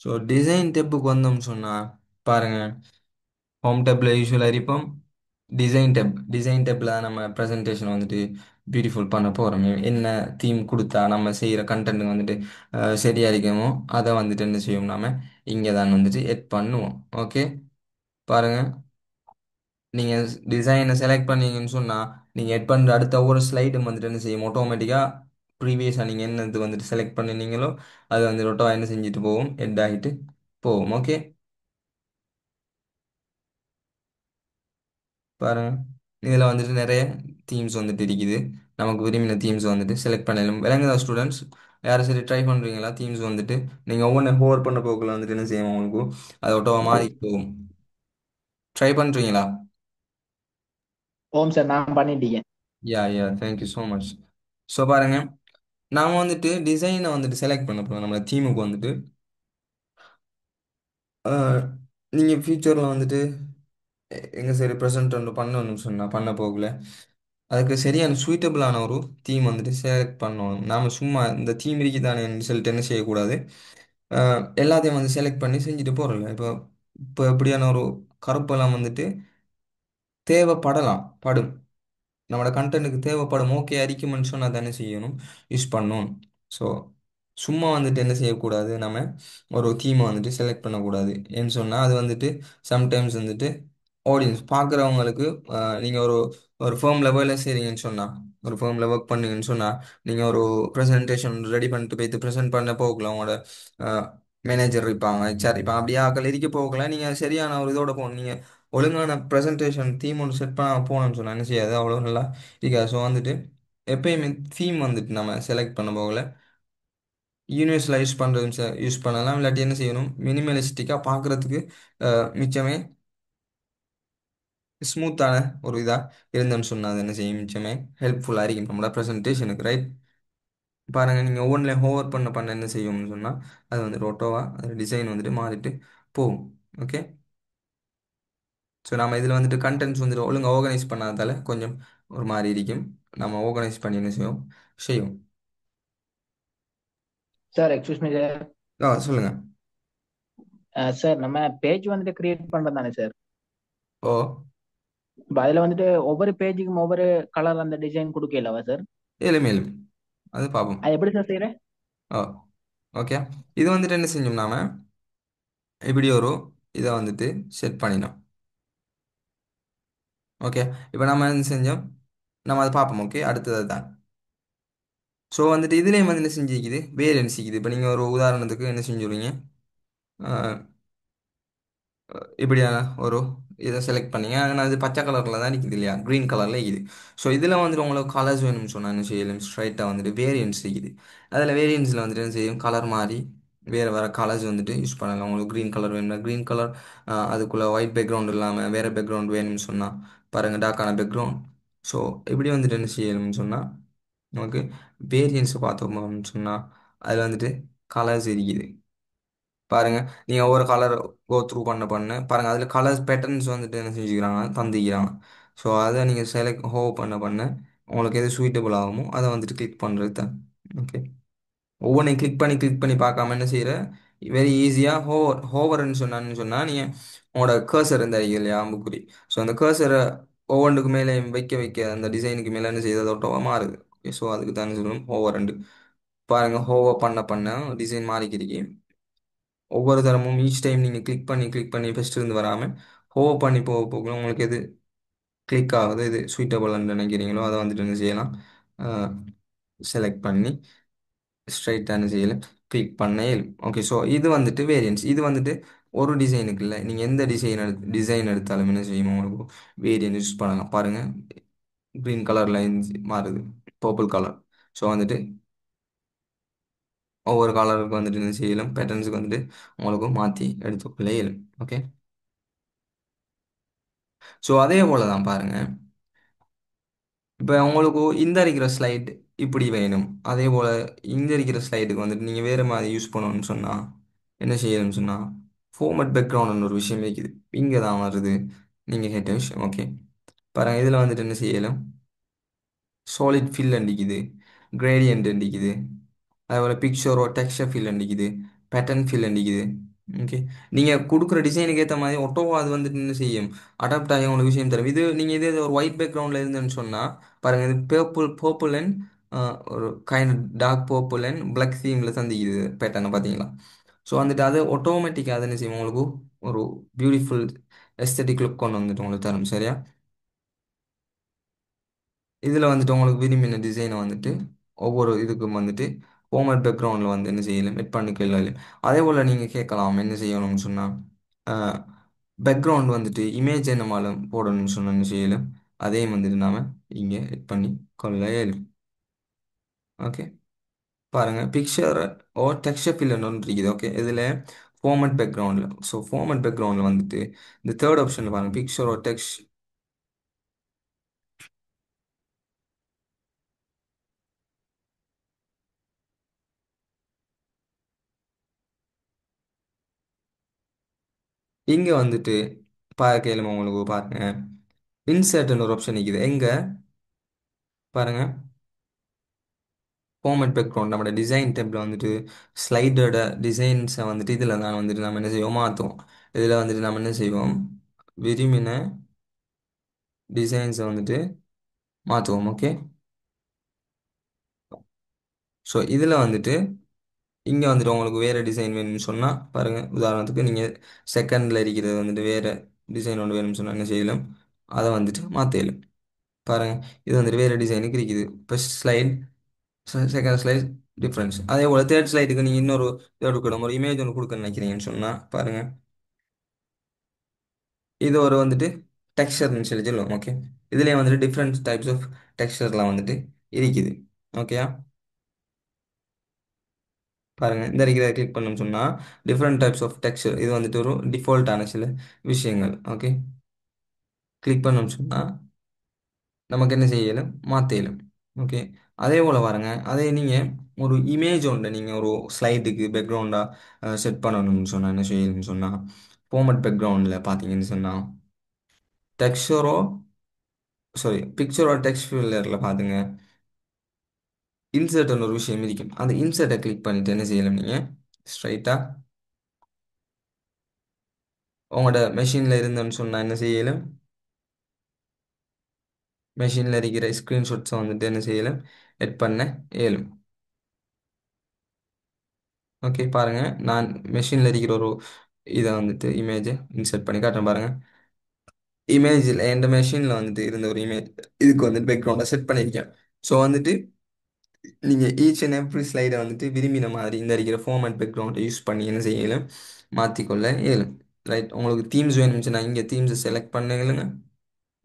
So design டெப்புக்கு வந்தோம்னு சொன்னால் பாருங்க, ஹோம் டேப்பில் யூஸ்வலாக இருப்போம். டிசைன் டேப்பில் நம்ம ப்ரெசன்டேஷன் வந்துட்டு பியூட்டிஃபுல் பண்ண போகிறோம். என்ன தீம் கொடுத்தா நம்ம செய்கிற கண்டென்ட் வந்துட்டு சரியா இருக்குமோ அதை வந்துட்டு என்ன செய்வோம் நாம இங்கே தான் வந்துட்டு எட் பண்ணுவோம். ஓகே, பாருங்க, நீங்கள் டிசைனை செலக்ட் பண்ணீங்கன்னு சொன்னால் நீங்கள் எட் பண்ணுற அடுத்த ஒவ்வொரு ஸ்லைடும் வந்துட்டு என்ன செய்யும் ஆட்டோமேட்டிக்காக ப்ரீவியஸாக நீங்கள் என்ன இது வந்துட்டு செலக்ட் பண்ணினீங்களோ அது வந்து ரொட்டோ என்ன செஞ்சுட்டு போகும், எட் ஆகிட்டு போகும். ஓகே, பாருங்க, இதில் வந்துட்டு நிறைய தீம்ஸ் வந்துட்டு இருக்குது. நமக்கு விரும்பின தீம்ஸ் வந்துட்டு செலக்ட் பண்ணலாம். விளங்குதா ஸ்டூடெண்ட்ஸ்? யாரும் சரி ட்ரை பண்ணுறீங்களா? தீம்ஸ் வந்துட்டு நீங்கள் ஒவ்வொன்றும் ஹோவர் பண்ண போக்குள்ள வந்துட்டு என்ன செய்யும் உங்களுக்கு அது ஒட்டோவா மாறி போகும். ட்ரை பண்ணுறீங்களா? ஓம் சார், நான் பண்ணிட்டீங்க. யா யா, தேங்க்யூ ஸோ மச். ஸோ பாருங்க, நாம வந்துட்டு டிசைனை வந்துட்டு செலக்ட் பண்ண போகிறோம் நம்ம தீமுக்கு வந்துட்டு. நீங்கள் ஃபியூச்சரில் வந்துட்டு எங்கே சரி ப்ரெசென்ட் ஒன்று பண்ணணும்னு சொன்னால் பண்ண போகல அதுக்கு சரியான சூட்டபிளான ஒரு தீம் வந்துட்டு செலக்ட் பண்ணணும். நாம் சும்மா இந்த தீம் இருக்குதானேன்னு சொல்லிட்டு என்ன செய்யக்கூடாது, எல்லாத்தையும் வந்து செலக்ட் பண்ணி செஞ்சுட்டு போகிறோம்ல. இப்போ இப்படியான ஒரு கருப்பெல்லாம் வந்துட்டு படும் நம்மளோட கண்டென்ட்டுக்கு தேவைப்படும். ஓகே அரிக்குமெண்ட் சொன்னால் தானே செய்யணும், யூஸ் பண்ணணும். ஸோ சும்மா வந்துட்டு என்ன செய்யக்கூடாது, நம்ம ஒரு தீமை வந்துட்டு செலக்ட் பண்ணக்கூடாது. ஏன்னு சொன்னால் அது வந்துட்டு சம்டைம்ஸ் வந்துட்டு ஆடியன்ஸ் பார்க்குறவங்களுக்கு, நீங்கள் ஒரு ஒரு ஃபேமில் வேலை செய்கிறீங்கன்னு சொன்னால், ஒரு ஃபேமில் ஒர்க் பண்ணீங்கன்னு சொன்னால், நீங்கள் ஒரு ப்ரெசன்டேஷன் ரெடி பண்ணிட்டு போயிட்டு ப்ரெசென்ட் பண்ண போகல உங்களோட மேனேஜர் இருப்பாங்க, ஹெச்ஆர் இருப்பாங்க, அப்படியே ஆக்கள் இருக்க போகல. நீங்கள் சரியான ஒரு இதோட போகணும். நீங்கள் ஒழுங்கான ப்ரெசன்டேஷன் தீம் ஒன்று செட் பண்ண போகணும்னு சொன்னால் என்ன செய்யாது, அவ்வளோ நல்லா இருக்காது. ஸோ வந்துட்டு எப்பயுமே தீம் வந்துட்டு நம்ம செலக்ட் பண்ண போகல யூனிவர்ஸில் யூஸ் பண்ணலாம். இல்லாட்டி என்ன செய்யணும், மினிமலிஸ்டிக்காக பார்க்குறதுக்கு மிச்சமே ஸ்மூத்தான ஒரு இதாக இருந்தேன்னு சொன்னால் அது என்ன செய்யும், மிச்சமே ஹெல்ப்ஃபுல்லாக இருக்கும் நம்மளோட ப்ரெசன்டேஷனுக்கு. ரைட், பாருங்கள், நீங்கள் ஒவ்வொன்றிலையும் ஹோவர் பண்ண என்ன செய்யும்னு சொன்னால் அது வந்து ரொட்டோவாக அது டிசைன் வந்துட்டு மாறிட்டு போகும். ஓகே, ஸோ நம்ம இதில் வந்துட்டு கண்டென்ட்ஸ் வந்துட்டு ஒழுங்காக ஆர்கனைஸ் பண்ணாதால கொஞ்சம் ஒரு மாதிரி இருக்கும். நம்ம ஆர்கனைஸ் பண்ணி என்ன செய்யும். Sir, excuse me sir. சொல்லுங்கள். சார், நம்ம பேஜ் வந்துட்டு கிரியேட் பண்றது தானே சார்? ஓ, இப்போ அதுல வந்துட்டு ஒவ்வொரு பேஜுக்கும் ஒவ்வொரு கலர் அந்த டிசைன் கொடுக்கலவா சார்? ஏழும் ஏழும் அது பார்ப்போம். அது எப்படி சார் செய்யறேன்? ஓ, ஓகே, இது வந்துட்டு என்ன செஞ்சோம் நாம இப்படி ஒரு இதை வந்துட்டு செட் பண்ணினோம். ஓகே, இப்போ நம்ம என்ன செஞ்சோம், நம்ம அதை பார்ப்போம். ஓகே, அடுத்தது தான். ஸோ வந்துட்டு இதுலேயும் வந்து என்ன செஞ்சுக்குது, வேரியன்ஸ் இருக்குது. இப்போ நீங்கள் ஒரு உதாரணத்துக்கு என்ன செஞ்சுருவீங்க, இப்படியான ஒரு இதை செலக்ட் பண்ணீங்க, ஆனால் அது பச்சை கலரில் தான் இருக்குது இல்லையா, க்ரீன் கலரில் இருக்குது. ஸோ இதில் வந்துட்டு உங்களுக்கு கலர்ஸ் வேணும்னு சொன்னால் என்ன செய்யலாம், ஸ்ட்ரைட்டாக வந்துட்டு வேரியன்ஸ் இருக்குது. அதில் வேரியன்ஸில் வந்துட்டு என்ன செய்யும், கலர் மாதிரி வேறு வேறு கலர்ஸ் வந்துட்டு யூஸ் பண்ணலாம். உங்களுக்கு க்ரீன் கலர் வேணும்னா க்ரீன் கலர், அதுக்குள்ளே ஒயிட் பேக்ரவுண்ட் இல்லாமல் வேறு பேக்ரவுண்ட் வேணும்னு சொன்னால் பாருங்கள், டார்க்கான பேக்ரவுண்ட். ஸோ இப்படி வந்துட்டு என்ன செய்யணும்னு சொன்னால் நமக்கு வேரியன்ஸை பார்த்தோம்னு சொன்னால் அதில் வந்துட்டு கலர்ஸ் இருக்குது. பாருங்க, நீங்க ஒவ்வொரு கலர் கோ த்ரூ பண்ண பாருங்க, அதுல கலர்ஸ் பேட்டர்ன்ஸ் வந்துட்டு என்ன செஞ்சுக்கிறாங்க, தந்திக்கிறாங்க. ஸோ அதை நீங்க செலக்ட் பண்ண உங்களுக்கு எது சூட்டபிள் ஆகுமோ அதை வந்துட்டு கிளிக் பண்றது தான். ஓகே, ஒவ்வொன்றையும் கிளிக் பண்ணி பார்க்காம என்ன செய்யற, வெரி ஈஸியாக ஹோவர்ன்னு சொன்னா நீங்க உங்களோட கர்சர் இருந்தா இல்லையா, அம்புக்குறி. ஸோ அந்த கர்சரை ஒவ்வொன்றுக்கு மேலே வைக்க அந்த டிசைனுக்கு மேலே என்ன செய்யுது, அதோட்டவா மாறுது. ஸோ அதுக்கு தான் சொல்லணும் ஹோவர். பாருங்க, ஹோவர் பண்ண டிசைன் மாறிக்கிறீங்க. ஒவ்வொரு தரமும் ஈச் டைம் நீங்கள் கிளிக் பண்ணி ஃபஸ்ட்டு இருந்து வராமல் ஹோவ் பண்ணி போக போக உங்களுக்கு எது கிளிக் ஆகுது, இது சூட்டபிள்னு நினைக்கிறீங்களோ அதை வந்துட்டு என்ன செய்யலாம், செலக்ட் பண்ணி ஸ்ட்ரைட்டாக என்ன செய்யலாம், கிளிக் பண்ண இயலும். ஓகே, ஸோ இது வந்துட்டு வேரியன்ஸ். இது வந்துட்டு ஒரு டிசைனுக்கு இல்லை, நீங்கள் எந்த டிசைன் எடுத்தாலும் என்ன செய்யும், உங்களுக்கு வேரியன்ட் யூஸ் பண்ணலாம். பாருங்கள், க்ரீன் கலர் லைன்ஸ் மாறுது, பர்பிள் கலர். ஸோ வந்துட்டு ஒவ்வொரு கலருக்கு வந்துட்டு என்ன செய்யலாம், பேட்டர்ன்ஸுக்கு வந்துட்டு உங்களுக்கு மாற்றி எடுத்துக்கொள்ள இயலும். ஓகே, ஸோ அதே போல தான் பாருங்க, இப்போ உங்களுக்கு இந்த இருக்கிற ஸ்லைட் இப்படி வேணும், அதே போல் இந்த இருக்கிற ஸ்லைடுக்கு வந்துட்டு நீங்கள் வேறு மாதிரி யூஸ் பண்ணணும்னு சொன்னால் என்ன செய்யணும்னு சொன்னால் ஃபார்மட் பேக்ரவுண்டுன்னு ஒரு விஷயம் இருக்குது, இங்கே தான் வருது நீங்கள் கேட்ட விஷயம். ஓகே, பாருங்கள், இதில் வந்துட்டு என்ன செய்யலாம், சாலிட் ஃபில் அண்டிக்குது, கிரேடியன்ட் அண்டிக்குது, அதே போல் பிக்சரோ டெக்ஸ்சர் ஃபில் அண்டிக்குது, பேட்டர்ன் ஃபில் அண்டிக்குது. ஓகே. நீங்கள் கொடுக்குற டிசைனுக்கு ஏற்ற மாதிரி ஒட்டோவா அது வந்துட்டு என்ன செய்யும், அடாப்ட் ஆகி உங்களுக்கு விஷயம் தரும். இது நீங்கள் இதே இது ஒரு ஒயிட் பேக்ரவுண்டில் இருந்துன்னு சொன்னால் பாருங்கள், இது பர்பிள் அண்ட் ஒரு kind dark purple and black தீமில் சந்திக்குது பேட்டர்னை பார்த்தீங்களா. ஸோ வந்துட்டு அது ஆட்டோமேட்டிக்காக அது என்ன செய்யும் உங்களுக்கு ஒரு பியூட்டிஃபுல் எஸ்தட்டிக் லுக் கொண்டு வந்துட்டு உங்களுக்கு தரும். சரியா. இதில் வந்துட்டு உங்களுக்கு விரும்பின டிசைனை வந்துட்டு ஒவ்வொரு இதுக்கும் வந்துட்டு ஹோமர் பேக்ரவுண்டில் வந்து என்ன செய்யலாம் எட் பண்ணி கேள்வி. அதே போல் நீங்கள் கேட்கலாம் என்ன செய்யணும்னு சொன்னால் பேக்ரவுண்ட் வந்துட்டு இமேஜ் என்னமாலும் போடணும்னு சொன்ன என்ன செய்யலாம், அதையும் வந்துட்டு நாம் இங்கே எட் பண்ணி கொள்ள இயலும். ஓகே. பாருங்கள், பிக்சர் ஓ டெக்ஸ்சர் ஃபில்னு ஒன்று இருக்குது. ஓகே. இதில் ஃபார்மட் பேக்ரவுண்டில், ஸோ ஃபார்மட் பேக்ரவுண்டில் வந்துட்டு இந்த தேர்ட் ஆப்ஷனில் பாருங்கள், பிக்சர் ஓ டெக்ஸ்ட். இங்கே வந்துட்டு பார்க்கலும் உங்களுக்கு பாருங்க, இன்சர்ட்னு ஒரு ஆப்ஷன் இருக்குது. எங்கே பாருங்க, ஃபார்மட் பேக்ரவுண்ட் நம்ம டிசைன் டேப்பில் வந்துட்டு ஸ்லைடோட டிசைன்ஸை வந்துட்டு இதில் தான் வந்துட்டு நம்ம என்ன செய்வோம் மாற்றுவோம். இதில் வந்துட்டு நம்ம என்ன செய்வோம், விரும்பின டிசைன்ஸை வந்துட்டு மாற்றுவோம். ஓகே. ஸோ இதில் வந்துட்டு இங்கே வந்துட்டு உங்களுக்கு வேறு டிசைன் வேணும்னு சொன்னால் பாருங்கள், உதாரணத்துக்கு நீங்கள் செகண்டில் இருக்கிறது வந்துட்டு வேறு டிசைன் ஒன்று வேணும்னு சொன்னால் என்ன செய்யலாம், அதை வந்துட்டு மாற்றலாம். பாருங்கள், இது வந்துட்டு வேறு டிசைனுக்கு இருக்குது. First slide, second slide difference. அதே போல் தேர்ட் ஸ்லைடுக்கு நீங்கள் இன்னொரு தேர்ட் கொடுக்கணும், ஒரு இமேஜ் ஒன்று கொடுக்க நினைக்கிறீங்கன்னு சொன்னால் பாருங்கள், இது ஒரு வந்துட்டு டெக்ஸ்சர்னு சொல்லி சொல்லுவோம். ஓகே. இதுலேயே வந்துட்டு டிஃப்ரெண்ட் டைப்ஸ் ஆஃப் டெக்ஸ்சர்லாம் வந்துட்டு இருக்குது. ஓகேயா. பாருங்கள், இந்த இருக்கிற கிளிக் பண்ணணும்னு சொன்னால் டிஃப்ரெண்ட் டைப்ஸ் ஆஃப் டெக்ஸ்சர், இது வந்துட்டு ஒரு டிஃபால்ட்டான சில விஷயங்கள். ஓகே. கிளிக் பண்ணணும்னு சொன்னால் நமக்கு என்ன செய்யலும் மாற்றலும். ஓகே. அதே போல் பாருங்க, அதே நீங்கள் ஒரு இமேஜ் ஒன்று நீங்கள் ஒரு ஸ்லைடுக்கு பேக்ரவுண்டாக செட் பண்ணணும்னு சொன்னால் என்ன செய்யணும்னு சொன்னால் ஃபார்மட் பேக்ரவுண்டில் பார்த்தீங்கன்னு சொன்னால் டெக்ஸ்சரோ சாரி பிக்சரோ டெக்ஸ்ட் ஃபில்லரில் பார்த்துங்க, இன்சர்ட்னு ஒரு விஷயம் இருக்கும். அந்த இன்சர்ட்டை கிளிக் பண்ணிட்டு என்ன செய்யலாம், நீங்கள் ஸ்ட்ரைட்டாக உங்களோட மெஷினில் இருந்தேன்னு சொன்னால் என்ன செய்யலாம், மெஷினில் இருக்கிற ஸ்க்ரீன்ஷாட்ஸை வந்துட்டு என்ன செய்யலாம் எட் பண்ண இயலும். ஓகே. பாருங்க, நான் மெஷினில் இருக்கிற ஒரு இதை வந்துட்டு இமேஜை இன்சர்ட் பண்ணி காட்டுறேன். பாருங்க, இமேஜில் எந்த மெஷினில் வந்துட்டு இருந்த ஒரு இமேஜ் இதுக்கு வந்துட்டு பேக்ரவுண்டை செட் பண்ணியிருக்கேன். ஸோ வந்துட்டு நீங்கள் ஈச் அண்ட் எவ்ரி ஸ்லைடை வந்துட்டு விரும்பின மாதிரி இந்த இருக்கிற ஃபார்மட் பேக்ரவுண்டை யூஸ் பண்ணி என்ன செய்யலும் மாற்றிக்கொள்ள இயலும். ரைட். உங்களுக்கு தீம்ஸ் வேணும்னுச்சுன்னா இங்கே தீம்ஸை செலக்ட் பண்ணுங்க,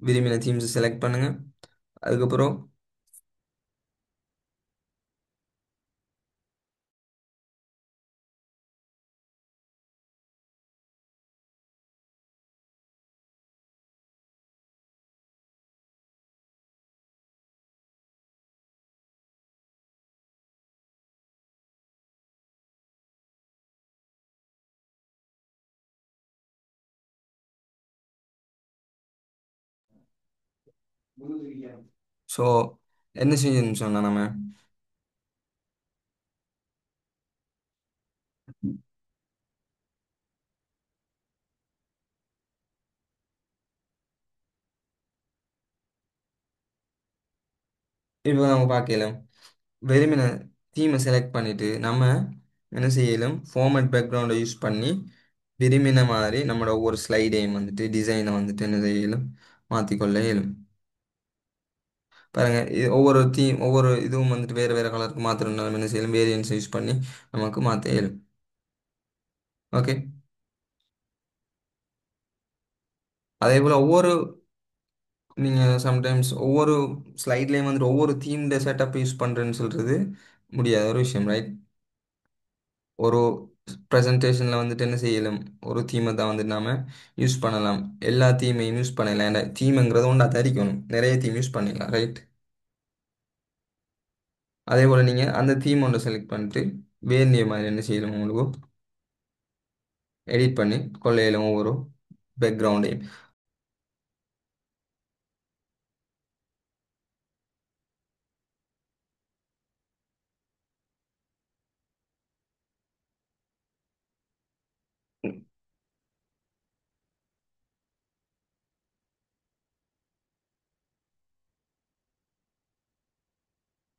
விரும்பின தீம்ஸை செலக்ட் பண்ணுங்க. அதுக்கப்புறம் ஸோ என்ன செய்யணும்னு சொன்னால் நம்ம இப்போ நம்ம பார்க்கலாம், வெறுமனே தீமை செலக்ட் பண்ணிவிட்டு நம்ம என்ன செய்யலும் ஃபார்மட் பேக்ரவுண்டை யூஸ் பண்ணி விரும்பின மாதிரி நம்மளோட ஒவ்வொரு ஸ்லைடையும் வந்துட்டு டிசைனை வந்துட்டு என்ன செய்யலும் மாற்றிக்கொள்ள இயலும். பாருங்கள், இது ஒவ்வொரு ஒவ்வொரு இதுவும் வந்துட்டு வேறு வேறு கலருக்கு மாற்றணும்னா நம்ம என்ன செய்யலும் வேரியன்ஸ் யூஸ் பண்ணி நமக்கு மாற்ற இயலும். ஓகே. அதே போல் ஒவ்வொரு நீங்கள் சம்டைம்ஸ் ஒவ்வொரு ஸ்லைட்லேயும் வந்துட்டு ஒவ்வொரு தீம்ட செட்டப் யூஸ் பண்ணுறேன்னு சொல்கிறது முடியாத ஒரு விஷயம். ரைட். ஒரு ப்ரெசன்டேஷனில் வந்துட்டு என்ன செய்யலாம், ஒரு தீமை தான் வந்துட்டு நாம் யூஸ் பண்ணலாம். எல்லா தீமையும் யூஸ் பண்ணலாம். ஏன்னா தீமுங்கிறது ஒன்றா தரிக்கணும், நிறைய தீம் யூஸ் பண்ணிக்கலாம். ரைட். அதே போல் நீங்கள் அந்த தீம் ஒன்றை செலக்ட் பண்ணிட்டு வேண்டிய மாதிரி என்ன செய்யலாம், உங்களுக்கு எடிட் பண்ணி கொள்ளையிலும் ஒவ்வொரு பேக்ரவுண்டையும்.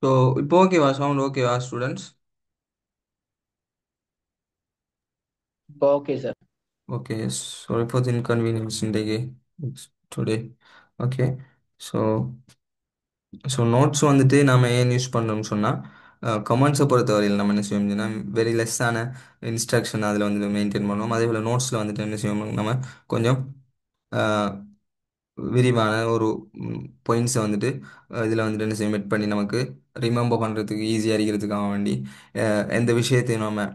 ஸோ இப்போ ஓகேவா, சவுண்ட் ஓகேவா students? Okay sir. Okay, sorry for the inconvenience இன்றைக்கு today. Okay. So so notes வந்துட்டு நாம ஏன் யூஸ் பண்ணுறோம்னு சொன்னால், கமெண்ட்ஸை பொறுத்தவரையில் நம்ம என்ன செய்வோம்னா வெரி லெஸ்ஸான இன்ஸ்ட்ரக்ஷன் அதில் வந்து மெயின்டைன் பண்ணுவோம். அதே போல் நோட்ஸில் வந்துட்டு என்ன செய்வோம் நம்ம கொஞ்சம் விரிவான ஒரு பாயிண்ட்ஸை வந்துட்டு இதில் வந்துட்டு என்ன செய்யும் மெட் பண்ணி நமக்கு ரிமெம்பர் பண்ணுறதுக்கு ஈஸியாக இருக்கிறதுக்காக வேண்டி, எந்த விஷயத்தையும் நம்ம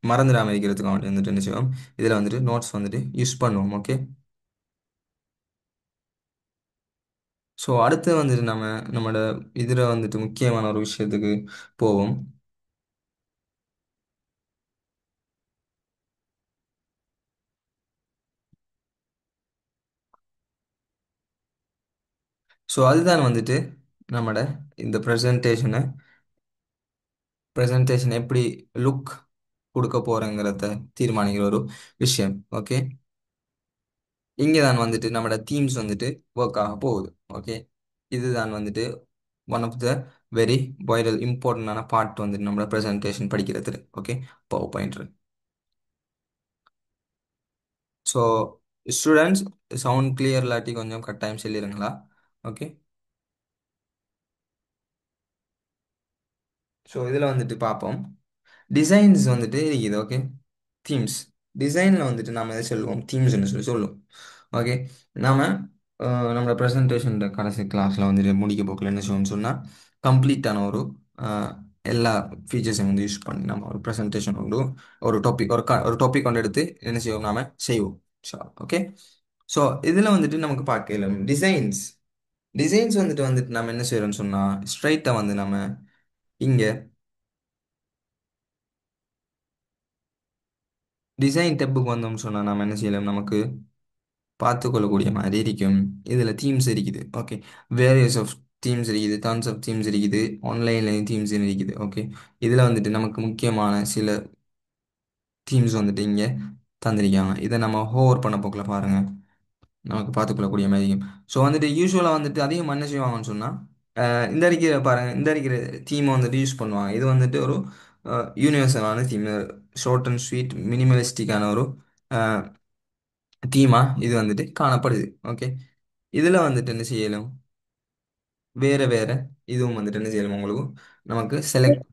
மறந்துடாமல் இருக்கிறதுக்காக வேண்டி வந்துட்டு என்ன செய்வோம் இதில் வந்துட்டு நோட்ஸ் வந்துட்டு யூஸ் பண்ணுவோம். ஓகே. ஸோ அடுத்து வந்துட்டு நம்மளோட இதில் வந்துட்டு முக்கியமான ஒரு விஷயத்துக்கு போவோம். ஸோ அதுதான் வந்துட்டு நம்மட இந்த ப்ரெசன்டேஷன் எப்படி லுக் கொடுக்க போகிறோங்கிறத தீர்மானிக்கிற ஒரு விஷயம். ஓகே. இங்கே தான் வந்துட்டு நம்மளோட தீம்ஸ் வந்துட்டு ஒர்க் ஆக போகுது. ஓகே. இதுதான் வந்துட்டு one of the very viral இம்பார்ட்டண்டான பார்ட் வந்துட்டு நம்மளோட ப்ரெசன்டேஷன் படிக்கிறது. Okay. PowerPoint. So students, sound clear இல்லாட்டி கொஞ்சம் கட்டாயம் சொல்லிடுங்களா? ஓகே. ஸோ இதில் வந்துட்டு பார்ப்போம். டிசைன்ஸ் வந்துட்டு இருக்குது. ஓகே. தீம்ஸ். டிசைனில் வந்துட்டு நாம் எதை சொல்லுவோம், தீம்ஸ்னு சொல்லி சொல்லுவோம். ஓகே. நாம் நம்மளோட ப்ரெசன்டேஷன் கடைசி கிளாஸில் வந்துட்டு முடிக்க போக்கில் என்ன செய்வோம்னு சொன்னால், கம்ப்ளீட்டான ஒரு அஹ், எல்லா ஃபீச்சர்ஸையும் வந்து யூஸ் பண்ணி நம்ம ஒரு ப்ரெசன்டேஷன் வந்து ஒரு டாபிக் கொண்டு எடுத்து என்ன செய்வோம் நாம செய்வோம். ஓகே. ஸோ இதில் வந்துட்டு நமக்கு பார்க்கலாம் டிசைன்ஸ் வந்துட்டு நம்ம என்ன செய்யறோம்னு சொன்னால், ஸ்ட்ரைட்டாக வந்து நம்ம இங்கே டிசைன் டெப்புக்கு வந்தோம்னு சொன்னால் நம்ம என்ன செய்யலாம், நமக்கு பார்த்துக்கொள்ளக்கூடிய மாதிரி இருக்கும். இதில் தீம்ஸ் இருக்குது. ஓகே. வேரியஸ் ஆஃப் தீம்ஸ் இருக்குது, டன்ஸ் ஆஃப் தீம்ஸ் இருக்குது, ஆன்லைன்லேயும் தீம்ஸ் இருக்குது. ஓகே. இதில் வந்துட்டு நமக்கு முக்கியமான சில தீம்ஸ் வந்துட்டு இங்கே தந்திருக்காங்க. இதை நம்ம ஹோவர் பண்ண போக்கில் பாருங்கள், நமக்கு பார்த்துக்கொள்ளக்கூடிய மாதிரி இருக்கும். ஸோ வந்துட்டு யூஸ்வலாக வந்துட்டு அதிகம் என்ன செய்வாங்கன்னு சொன்னால், இந்த அடிக்கிற பாருங்க, இந்த அடிக்கிற தீமை வந்துட்டு யூஸ் பண்ணுவாங்க. இது வந்துட்டு ஒரு யூனிவர்சலான தீம், ஷார்ட் அண்ட் ஸ்வீட் மினிமலிஸ்டிக்கான ஒரு தீமா இது வந்துட்டு காணப்படுது. ஓகே. இதில் வந்துட்டு என்ன செய்யலாம், வேற வேற இதுவும் வந்துட்டு என்ன செய்யலாம் உங்களுக்கு நமக்கு செலக்ட்.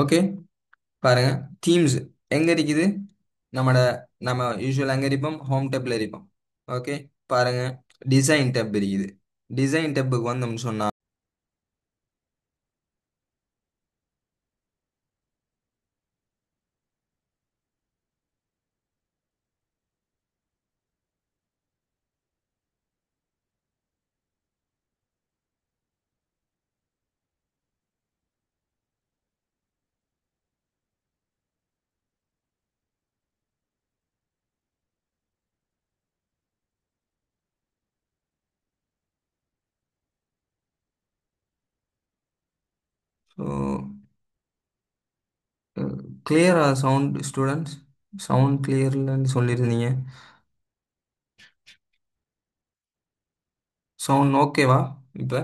ஓகே. பாருங்க, தீம்ஸ் எங்க இருக்குது, நம்மட நம்ம யூஸ்வல் எங்க இருப்போம், ஹோம் டேப்ல இருப்போம். ஓகே. பாருங்க, டிசைன் டேப் இருக்குது. டிசைன் டேப்புக்கு வந்தோம்னு சொன்னா, ஸோ கிளியரா சவுண்ட் ஸ்டூடெண்ட்ஸ்? சவுண்ட் கிளியர்லன்னு சொல்லியிருந்தீங்க. சவுண்ட் ஓகேவா இப்போ?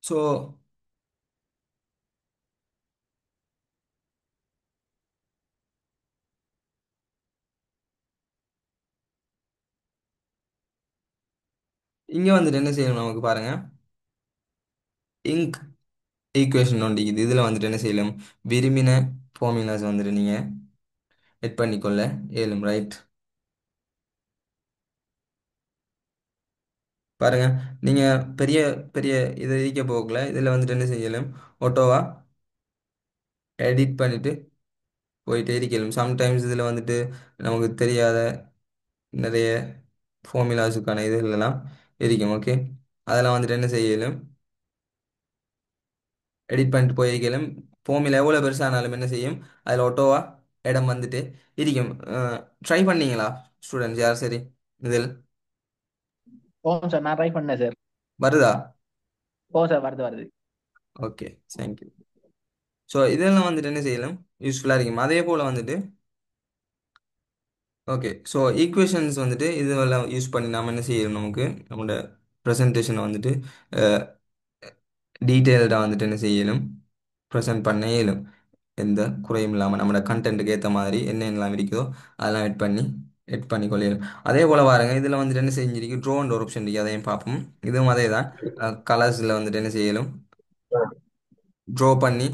ஸோ இங்கே வந்துட்டு என்ன செய்யணும் நமக்கு பாருங்க, இங்க் ஈக்குவேஷன் ஒன்று இது. இதில் வந்துட்டு என்ன செய்யலாம், விரும்பின ஃபார்முலாஸ் வந்துட்டு நீங்கள் எட் பண்ணிக்கொள்ள இயலும். ரைட். பாருங்க, நீங்கள் பெரிய பெரிய இதை இயக்க போகல, இதில் வந்துட்டு என்ன செய்யலாம், ஆட்டோவா எடிட் பண்ணிட்டு போயிட்டே இருக்கலாம். சம்டைம்ஸ் இதில் வந்துட்டு நமக்கு தெரியாத நிறைய ஃபார்முலாஸுக்கான இதுகளெல்லாம் இருக்கும். ஓகே. அதெல்லாம் வந்துட்டு என்ன செய்யலும், எடிட் பண்ணிட்டு போயிருக்கலும். ஃபார்முலா எவ்வளோ பெருசானாலும் என்ன செய்யும், அதில் ஆட்டோவா இடம் வந்துட்டு இருக்கும். ட்ரை பண்ணீங்களா ஸ்டூடெண்ட்ஸ் யார் சரி இதில் போகும் சார், நான் ட்ரை பண்ணேன் சார். வருதா? போகும் சார், வருது வருது. Okay, thank you. ஸோ இதெல்லாம் வந்துட்டு என்ன செய்யலாம், யூஸ்ஃபுல்லாக இருக்கும். அதே போல் வந்துட்டு ஓகே, ஸோ ஈக்குவேஷன்ஸ் வந்துட்டு இதெல்லாம் யூஸ் பண்ணி நாம என்ன செய்யணும், நமக்கு நம்மளோட ப்ரெசன்டேஷனை வந்துட்டு டீட்டெயில்டாக வந்துட்டு என்ன செய்யலும், ப்ரெசென்ட் பண்ண இயலும். எந்த குறையும் இல்லாமல் நம்மளோட கண்டென்ட்டுக்கு ஏற்ற மாதிரி என்னென்னலாம் இருக்குதோ அதெல்லாம் எட் பண்ணி கொள்ளையிலும். அதே போல் பாருங்க, இதில் வந்துட்டு என்ன செஞ்சிருக்கு, ட்ரோன்ற ஒரு ஆப்ஷன் இருக்குது, அதையும் பார்ப்போம். இதுவும் அதே தான். கலர்ஸில் வந்துட்டு என்ன செய்யலும், ட்ரா பண்ணி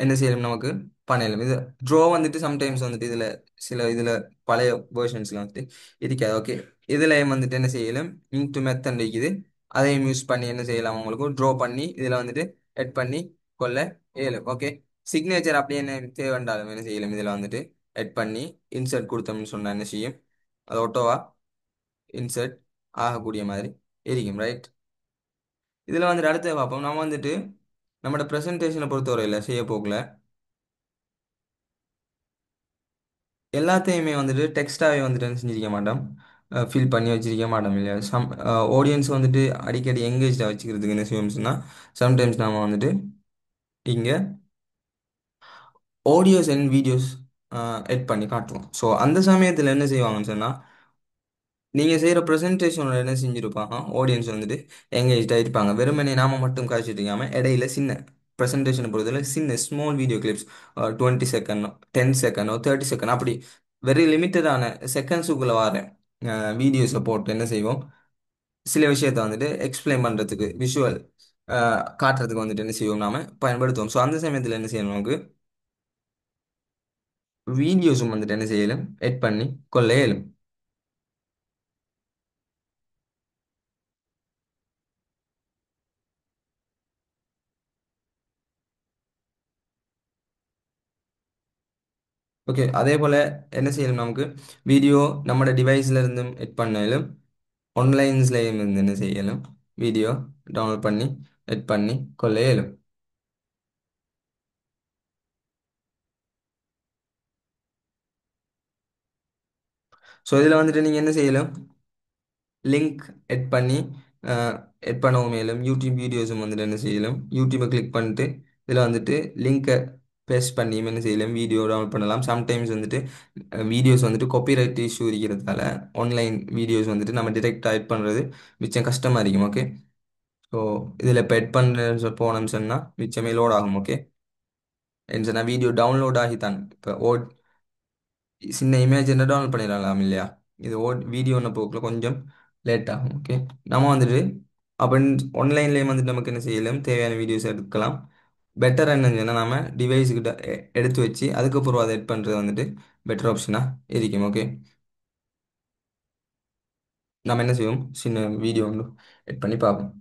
என்ன செய்யணும், நமக்கு பண்ணலாம். இது ட்ரோ வந்துட்டு சம்டைம்ஸ் வந்துட்டு சில பழைய வேர்ஷன்ஸ்ல வந்துட்டு இருக்காது. ஓகே, இதுல வந்துட்டு என்ன செய்யலாம், இங்க் டு மெத்தட் இருக்குது. அதையும் யூஸ் பண்ணி என்ன செய்யலாம், உங்களுக்கு ட்ரா பண்ணி இதுல வந்துட்டு எட் பண்ணி கொள்ள இயலும். ஓகே, சிக்னேச்சர் அப்படி என்ன தேவைண்டாலும் என்ன செய்யலாம், இதுல வந்துட்டு எட் பண்ணி இன்சர்ட் கொடுத்தோம்னு சொன்னா என்ன செய்யும், அது ஆட்டோவா இன்சர்ட் ஆகக்கூடிய மாதிரி இருக்கும். ரைட், இதுல வந்துட்டு அடுத்து பார்ப்போம். நம்ம வந்துட்டு நம்மளோட ப்ரெசன்டேஷனை பொறுத்தவரையில் செய்ய போகல எல்லாத்தையுமே வந்துட்டு டெக்ஸ்டாகவே வந்துட்டு என்ன செஞ்சிருக்க மாட்டோம், ஃபில் பண்ணி வச்சிருக்க மாட்டோம் இல்லையா. ஆடியன்ஸ் வந்துட்டு அடிக்கடி எங்கேஜாக வச்சுக்கிறதுக்கு என்ன செய்வோம்னா, சம்டைம்ஸ் நாம வந்துட்டு இங்கே ஆடியோஸ் அண்ட் வீடியோஸ் எட் பண்ணி காட்டுவோம். ஸோ அந்த சமயத்தில் என்ன செய்வாங்கன்னு சொன்னால், நீங்கள் செய்கிற ப்ரெசன்டேஷனோட என்ன செஞ்சுருப்பாங்க, ஆடியன்ஸ் வந்துட்டு எங்கேஜாக இருப்பாங்க. வெறுமனே நாம மட்டும் காய்ச்சிட்டு இருக்காமல் இடையில சின்ன ப்ரெசன்டேஷனை பொறுத்தவரை சின்ன small video clips, 20 second, 10 second, 30 second, அப்படி வெரி லிமிட்டடான செகண்ட்ஸுக்குள்ளே வர வீடியோஸை போட்டு என்ன செய்வோம், சில விஷயத்தை வந்துட்டு எக்ஸ்பிளைன் பண்ணுறதுக்கு விஷுவல் காட்டுறதுக்கு வந்துட்டு என்ன செய்வோம், நாம பயன்படுத்துவோம். ஸோ அந்த சமயத்தில் என்ன செய்யணும், நமக்கு வீடியோஸும் வந்துட்டு என்ன செய்யலும் எட் பண்ணி கொள்ள இயலும். ஓகே, அதே போல் என்ன செய்யணும், நமக்கு வீடியோ நம்மளோட டிவைஸ்ல இருந்தும் எட் பண்ணலும், ஆன்லைன்ஸ்லேயும் இருந்து என்ன செய்யலும், வீடியோ டவுன்லோட் பண்ணி எட் பண்ணி கொள்ள இயலும். ஸோ இதில் வந்துட்டு நீங்கள் என்ன செய்யலாம், லிங்க் எட் பண்ணி எட் பண்ணவும் மேலும் யூடியூப் வீடியோஸும் வந்துட்டு என்ன செய்யலாம், யூடியூப்பை கிளிக் பண்ணிட்டு இதில் வந்துட்டு லிங்கை பேஸ்ட் பண்ணி என்ன செய்யலாம், வீடியோ டவுன்லோட் பண்ணலாம். சம்டைம்ஸ் வந்துட்டு வீடியோஸ் வந்துட்டு காப்பிரைட் இஷ்யூ இருக்கிறதால ஆன்லைன் வீடியோஸ் வந்துட்டு நம்ம டிரெக்டாக எட் பண்ணுறது மிச்சம் கஷ்டமாக இருக்கும். ஓகே, ஸோ இதில் இப்போ எட் பண்ண போனோம்னு சொன்னால் மிச்சமே லோட் ஆகும். ஓகே, என்ன சொன்னால் வீடியோ டவுன்லோட் ஆகித்தான் இப்போ சின்ன இமேஜ் என்ன டவுன்லோட் பண்ணிடலாம் இல்லையா. இது வீடியோன்னு போக்கில் கொஞ்சம் லேட் ஆகும். ஓகே, நம்ம வந்துட்டு அப்போ ஆன்லைன்லேயே வந்துட்டு நமக்கு என்ன செய்யலாம், தேவையான வீடியோஸ் எடுக்கலாம். பெட்டர் என்னன்னா நம்ம டிவைஸுக்கிட்ட எடுத்து வச்சு அதுக்கப்புறம் அதை எட் பண்ணுறது வந்துட்டு பெட்டர் ஆப்ஷனாக இருக்கும். ஓகே, நம்ம என்ன செய்வோம், சின்ன வீடியோ ஒன்று எட் பண்ணி பார்ப்போம்.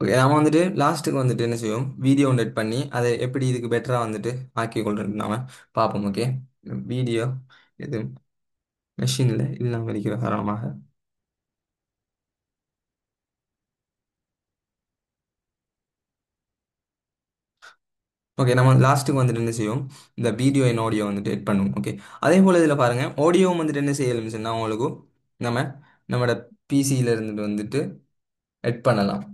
ஓகே, நாம வந்துட்டு லாஸ்ட்டுக்கு வந்துட்டு என்ன செய்வோம், வீடியோ ஒன்று எட் பண்ணி அதை எப்படி இதுக்கு பெட்டராக வந்துட்டு ஆக்கி கொள்றது நாம பார்ப்போம். ஓகே, வீடியோ இது மெஷினில் இல்லாமல் இருக்கிற காரணமாக ஓகே, நம்ம லாஸ்ட்டுக்கு வந்துட்டு என்ன செய்வோம், இந்த வீடியோ அண்ட் ஆடியோ வந்துட்டு எட் பண்ணுவோம். ஓகே, அதே போல் இதில் பாருங்கள், ஆடியோவும் வந்துட்டு என்ன செய்யணும்னு சொன்னால் உங்களுக்கு நம்ம நம்மளோட பிசியில் இருந்துட்டு வந்துட்டு எட் பண்ணலாம்.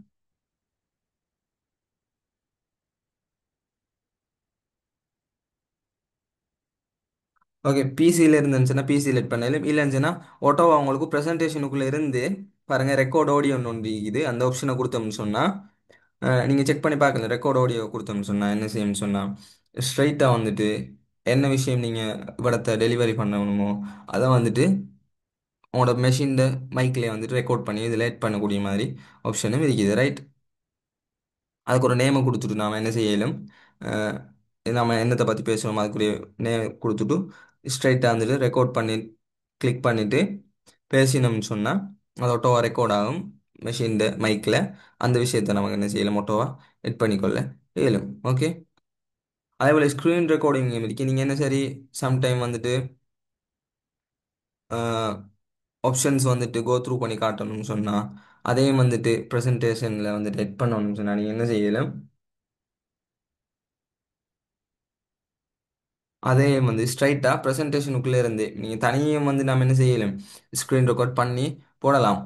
ஓகே, பிசியில் இருந்துச்சுன்னா பிசியில் எட் பண்ணலாம். இல்லைன்னு ஆட்டோவா உங்களுக்கு ப்ரெசன்டேஷனுக்குள்ளே இருந்து பாருங்கள், ரெக்கார்ட் ஆடியோ ஒன்று இருக்குது, அந்த ஆப்ஷனை கொடுத்தோம்னு சொன்னால் நீங்கள் செக் பண்ணி பார்க்கல. ரெக்கார்ட் ஆடியோ கொடுத்தோம்னு சொன்னால் என்ன செய்யணும்னு சொன்னால் ஸ்ட்ரைட்டாக வந்துட்டு என்ன விஷயம் நீங்கள் இவ்வளத்தை டெலிவரி பண்ணணுமோ அதை வந்துட்டு உங்களோட மெஷின் மைக்லேயே வந்துட்டு ரெக்கார்ட் பண்ணி இதில் ஆட் பண்ணக்கூடிய மாதிரி ஆப்ஷனும் இருக்குது ரைட். அதுக்கு ஒரு நேமை கொடுத்துட்டு நாம் என்ன செய்யலும், அஹ், நம்ம என்னத்தை பற்றி பேசுகிறோமோ அதுக்குரிய நேம் கொடுத்துட்டு ஸ்ட்ரைட்டாக வந்துட்டு ரெக்கார்ட் பண்ணி கிளிக் பண்ணிவிட்டு பேசினோம்னு சொன்னால் அது ஒட்டோவா ரெக்கார்ட் ஆகும் மெஷின் மைக்கில். அந்த விஷயத்தை நமக்கு என்ன செய்யலாம், ஒட்டோவா எட் பண்ணிக்கொள்ள இயலும். ஓகே. அதே போல் ஸ்க்ரீன் ரெக்கார்டிங் இருக்கு. நீங்கள் என்ன சரி சம்டைம் வந்துட்டு ஆப்ஷன்ஸ் வந்துட்டு கோ த்ரூ பண்ணி காட்டணும்னு சொன்னால், அதையும் வந்துட்டு ப்ரெசன்டேஷனில் வந்துட்டு எட் பண்ணணும்னு சொன்னால் நீங்கள் என்ன செய்யலாம், அதே வந்து ஸ்ட்ரைட்டாக ப்ரெசன்டேஷனுக்குள்ளே இருந்து நீங்கள் தனியும் வந்து நம்ம என்ன செய்யலாம், ஸ்க்ரீன் ரெக்கார்ட் பண்ணி போடலாம்.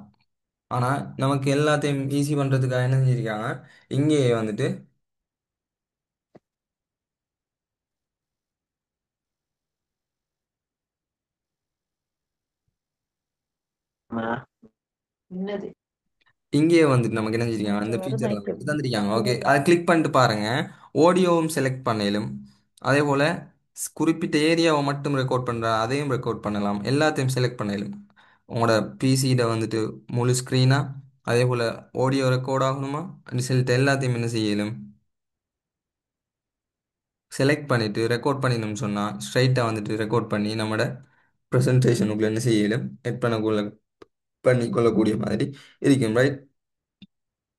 ஆனால் நமக்கு எல்லாத்தையும் ஈஸி பண்ணுறதுக்காக என்ன செஞ்சுருக்காங்க, இங்கேயே வந்துட்டு என்னது இங்கேயே வந்துட்டு நமக்கு என்ன செஞ்சிருக்காங்க, இங்க அந்த வருதா ஃபீச்சரில் இப்ப வந்துட்டு தந்திருக்காங்க. ஓகே, அதை கிளிக் பண்ணிட்டு பாருங்கள். ஆடியோவும் செலக்ட் பண்ணலும். அதே போல் குறிப்பிட்ட ஏரியாவை மட்டும் ரெக்கார்ட் பண்ணுற அதையும் ரெக்கார்ட் பண்ணலாம். எல்லாத்தையும் செலக்ட் பண்ணலும். உங்களோட பிசியில் வந்துட்டு முழு ஸ்க்ரீனாக அதே போல் ஆடியோ ரெக்கார்ட் ஆகணுமா ரிசல்ட் எல்லாத்தையும் என்ன செய்யலும், செலக்ட் பண்ணிவிட்டு ரெக்கார்ட் பண்ணிடணும்னு சொன்னால் ஸ்ட்ரைட்டாக வந்துட்டு ரெக்கார்ட் பண்ணி நம்மளோட ப்ரெசன்டேஷனுக்குள்ள என்ன செய்யலும் எட் பண்ணிக்கொள்ளக்கூடிய மாதிரி இருக்கும் ரைட்.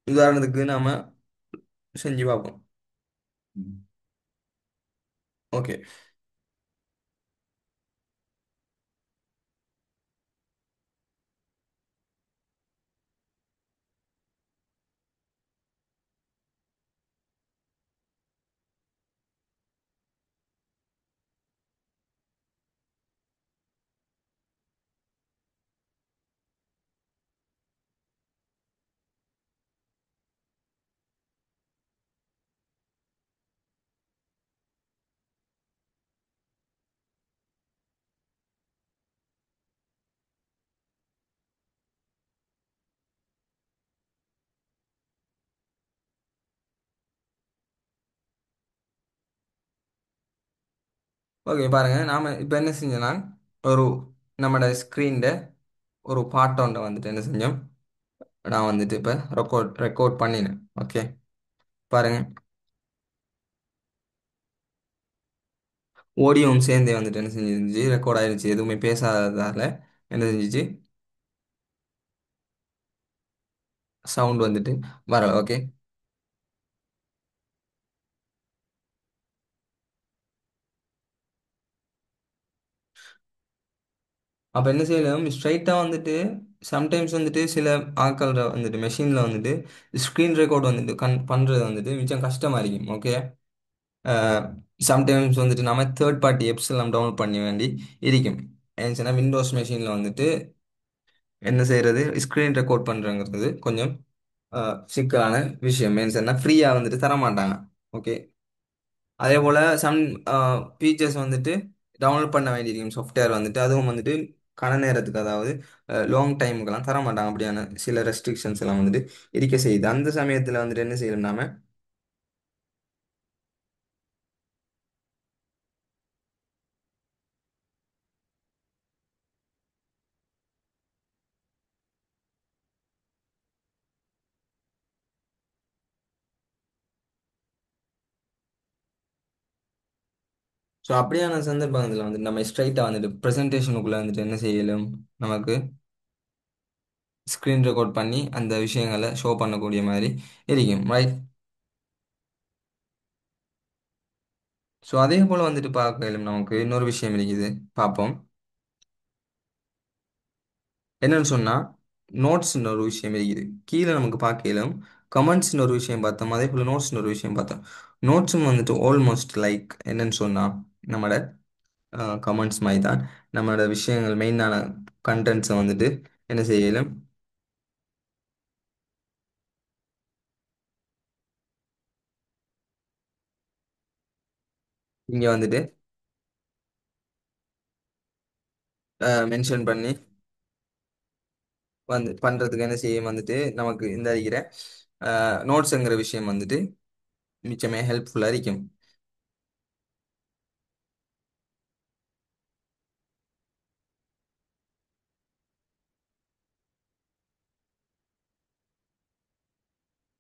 உதாரணத்துக்கு நாம செஞ்சு பார்ப்போம். ஓகே. ஓகே பாருங்க, நாம இப்போ என்ன செஞ்சோம்னா ஒரு நம்மளோட ஸ்க்ரீனில் ஒரு பாட்டோண்ட வந்துட்டு என்ன செஞ்சோம், நான் வந்துட்டு இப்போ ரெக்கார்ட் பண்ணினேன். ஓகே பாருங்க, ஓடியோவும் சேர்ந்தே வந்துட்டு என்ன செஞ்சிருந்துச்சு, ரெக்கார்ட் ஆயிருச்சு. எதுவுமே பேசாததால என்ன செஞ்சிச்சு, சவுண்ட் வந்துட்டு வரல. ஓகே. அப்போ என்ன செய்யலாம், ஸ்ட்ரைட்டாக வந்துட்டு சம்டைம்ஸ் வந்துட்டு சில ஆட்கள் வந்துட்டு மெஷினில் வந்துட்டு ஸ்க்ரீன் ரெக்கார்ட் வந்துட்டு பண்ணுறது வந்துட்டு மிச்சம் கஷ்டமாக இருக்கும். ஓகே. சம்டைம்ஸ் வந்துட்டு நம்ம தேர்ட் பார்ட்டி எப்ஸ் எல்லாம் டவுன்லோட் பண்ண வேண்டி இருக்கும். ஏன்னா விண்டோஸ் மெஷினில் வந்துட்டு என்ன செய்யறது, ஸ்க்ரீன் ரெக்கார்ட் பண்ணுறங்கிறது கொஞ்சம் சிக்கலான விஷயம். மீன்ஸ் ஃப்ரீயாக வந்துட்டு தர மாட்டாங்க. ஓகே. அதே போல் சம் ஃபீச்சர்ஸ் வந்துட்டு டவுன்லோட் பண்ண வேண்டியிருக்கும் சாஃப்ட்வேர் வந்துட்டு, அதுவும் வந்துட்டு கன நேரத்துக்கு, அதாவது லாங் டைமுக்கெல்லாம் தர மாட்டாங்க. அப்படியான சில ரெஸ்ட்ரிக்ஷன்ஸ் எல்லாம் வந்துட்டு இருக்க செய்யுது. அந்த சமயத்தில் வந்துட்டு என்ன செய்யணும் நாம, ஸோ அப்படியான சந்தர்ப்பத்தில் வந்துட்டு நம்ம ஸ்ட்ரைட்டாக வந்துட்டு ப்ரெசன்டேஷனுக்குள்ளே வந்துட்டு என்ன செய்யலும், நமக்கு ஸ்க்ரீன் ரெக்கார்ட் பண்ணி அந்த விஷயங்களை ஷோ பண்ணக்கூடிய மாதிரி இருக்கும் ரைட். ஸோ அதே போல் வந்துட்டு பார்க்கலும் நமக்கு இன்னொரு விஷயம் இருக்குது, பார்ப்போம். என்னன்னு சொன்னால் நோட்ஸ்னு ஒரு விஷயம் இருக்குது. கீழே நமக்கு பார்க்கலாம் கமெண்ட்ஸ்னு ஒரு விஷயம் பார்த்தோம். அதே போல் நோட்ஸ்னு ஒரு விஷயம் பார்த்தோம். நோட்ஸும் வந்துட்டு ஆல்மோஸ்ட் லைக் என்னன்னு சொன்னால் நம்மளோட கமெண்ட்ஸ் மாதிரி தான். நம்மளோட விஷயங்கள் மெயினான கண்டென்ட்ஸை வந்துட்டு என்ன செய்யலும், இங்கே வந்துட்டு மென்ஷன் பண்ணி வந்து பண்ணுறதுக்கு என்ன செய்யும் வந்துட்டு நமக்கு இந்த இருக்கிற நோட்ஸுங்கிற விஷயம் வந்துட்டு மிச்சமே ஹெல்ப்ஃபுல்லாக இருக்கும்.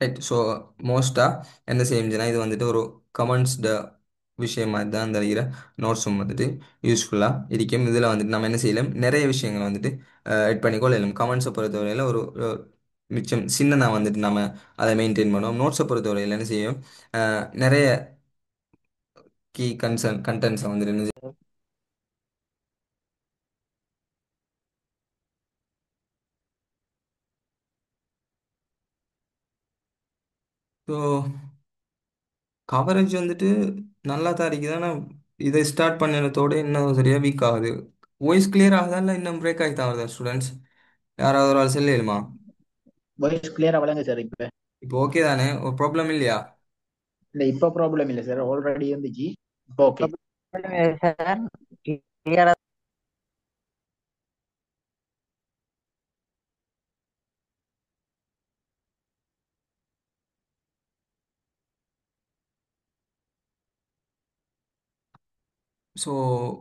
ரைட். ஸோ மோஸ்ட்டாக என்ன செய்யும்னா இது வந்துட்டு ஒரு கமெண்ட்ஸ்ட விஷயம் மாதிரி தான் இந்த இருக்கிற நோட்ஸும் வந்துட்டு யூஸ்ஃபுல்லாக இருக்கும். இதில் வந்துட்டு நம்ம என்ன செய்யலாம், நிறைய விஷயங்களை வந்துட்டு எட் பண்ணிக்கொள்ளலாம். கமெண்ட்ஸை பொறுத்தவரையில் ஒரு மிச்சம் சின்னதாக வந்துட்டு நம்ம அதை மெயின்டைன் பண்ணுவோம். நோட்ஸை பொறுத்தவரையில் என்ன செய்யும், நிறைய கீ கண்டென்ட்ஸை வந்துட்டு என்ன ஸோ கவரேஜ் வந்துட்டு நல்லா தான் இருக்குது. ஆனால் இதை ஸ்டார்ட் பண்ணினதோட இன்னும் சரியாக வீக் ஆகுது. வாய்ஸ் கிளியர் ஆகுதா இல்லை இன்னும் பிரேக் ஆகி தான் வருதா ஸ்டூடெண்ட்ஸ்? யாராவது ஒரு ஆள் சொல்லிடுமா? வாய்ஸ் கிளியரா வழங்க சார் இப்ப. இப்போ ஓகே தானே, ஒரு ப்ராப்ளம் இல்லையா? இல்ல இப்ப ப்ராப்ளம் இல்ல சார், ஆல்ரெடி இருந்துச்சு. இப்போ ஓகே. சார் கிளியரா. ஸோ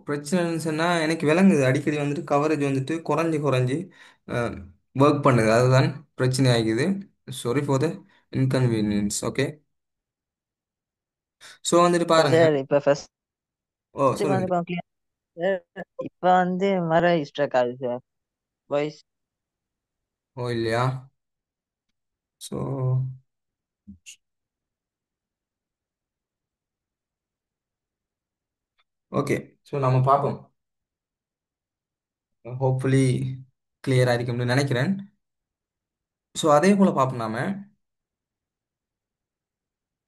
பிரச்சனைன்னு சொன்னால் எனக்கு விளங்குது, அடிக்கடி வந்துட்டு கவரேஜ் வந்துட்டு குறைஞ்சி குறைஞ்சி ஒர்க் பண்ணுது. அதுதான் பிரச்சனை ஆகிக்குது. Sorry for the inconvenience. Okay. So வந்துட்டு பாருங்க. சார் இப்ப ஓ ஃபர்ஸ்ட் சொல்லுங்க. வந்து கொஞ்சம் clear சார். இப்ப வந்து மர ஸ்ட்ரக் ஆகுது சார் வாய்ஸ். ஓ இல்லையா? So okay. ஸோ நம்ம பார்ப்போம். ஹோப்ஃபுல்லி கிளியர் ஆയിരിக்கும்னு நினைக்கிறேன். ஸோ அதே போல் பார்ப்போம் நாம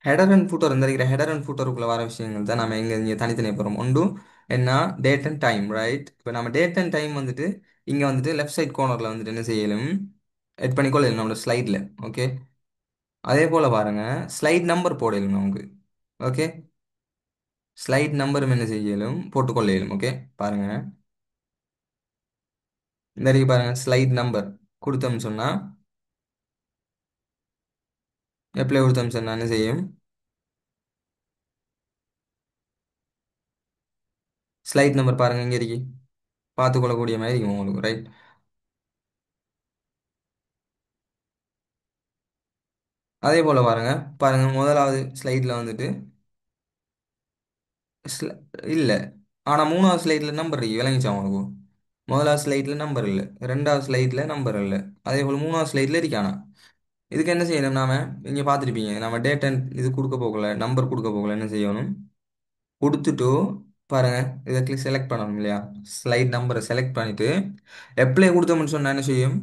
ஹெடர் அண்ட் ஃபூட்டர். இந்த இருக்கிற ஹெடர் அண்ட் ஃபூட்டருக்குள்ள வர விஷயங்கள் தான் நம்ம இங்கே தனித்தனியாக போகிறோம். ஒன்று என்ன, டேட் அண்ட் டைம். ரைட். இப்போ நம்ம டேட் அண்ட் டைம் வந்துட்டு இங்கே வந்துட்டு லெஃப்ட் சைட் கார்னரில் வந்துட்டு என்ன செய்யலும், எட் பண்ணிக்கொள்ளலாம் நம்மளோட ஸ்லைடில். ஓகே. அதே போல் பாருங்க, ஸ்லைட் நம்பர் போடலும் நமக்கு. ஓகே. ஸ்லைட் நம்பரும் என்ன செய்யலும் போட்டுக்கொள்ளலும். ஓகே. பாருங்க, இந்த இருக்கு பாருங்க, ஸ்லைட் நம்பர் கொடுத்தோம்னு சொன்னால், எப்ளை கொடுத்தோம்னு சொன்னால் என்ன செய்யும், ஸ்லைட் நம்பர் பாருங்க இங்கே இருக்கு, பார்த்துக்கொள்ளக்கூடிய மாதிரி இருக்கும் உங்களுக்கு. ரைட். அதே போல் பாருங்க, பாருங்க முதலாவது ஸ்லைடில் வந்துட்டு இல்லை, ஆனால் மூணாவது ஸ்லைடில் நம்பர் இருக்கு. விளங்கிச்சா உங்களுக்கு? முதலாவது ஸ்லைடில் நம்பர் இல்லை, ரெண்டாவது ஸ்லைடில் நம்பர் இல்லை, அதே போல் மூணாவது ஸ்லைடில் இருக்கானா. இதுக்கு என்ன செய்யணும் நாம, இங்கே பார்த்துருப்பீங்க, நம்ம டேட் அண்ட் இது கொடுக்க போகல, நம்பர் கொடுக்க போகல, என்ன செய்யணும், கொடுத்துட்டு பாருங்க, இதை கிளிக் செலக்ட் பண்ணணும் இல்லையா, ஸ்லைட் நம்பரை செலக்ட் பண்ணிட்டு அப்ளை கொடுத்தோம்னு சொன்னா என்ன செய்யும்,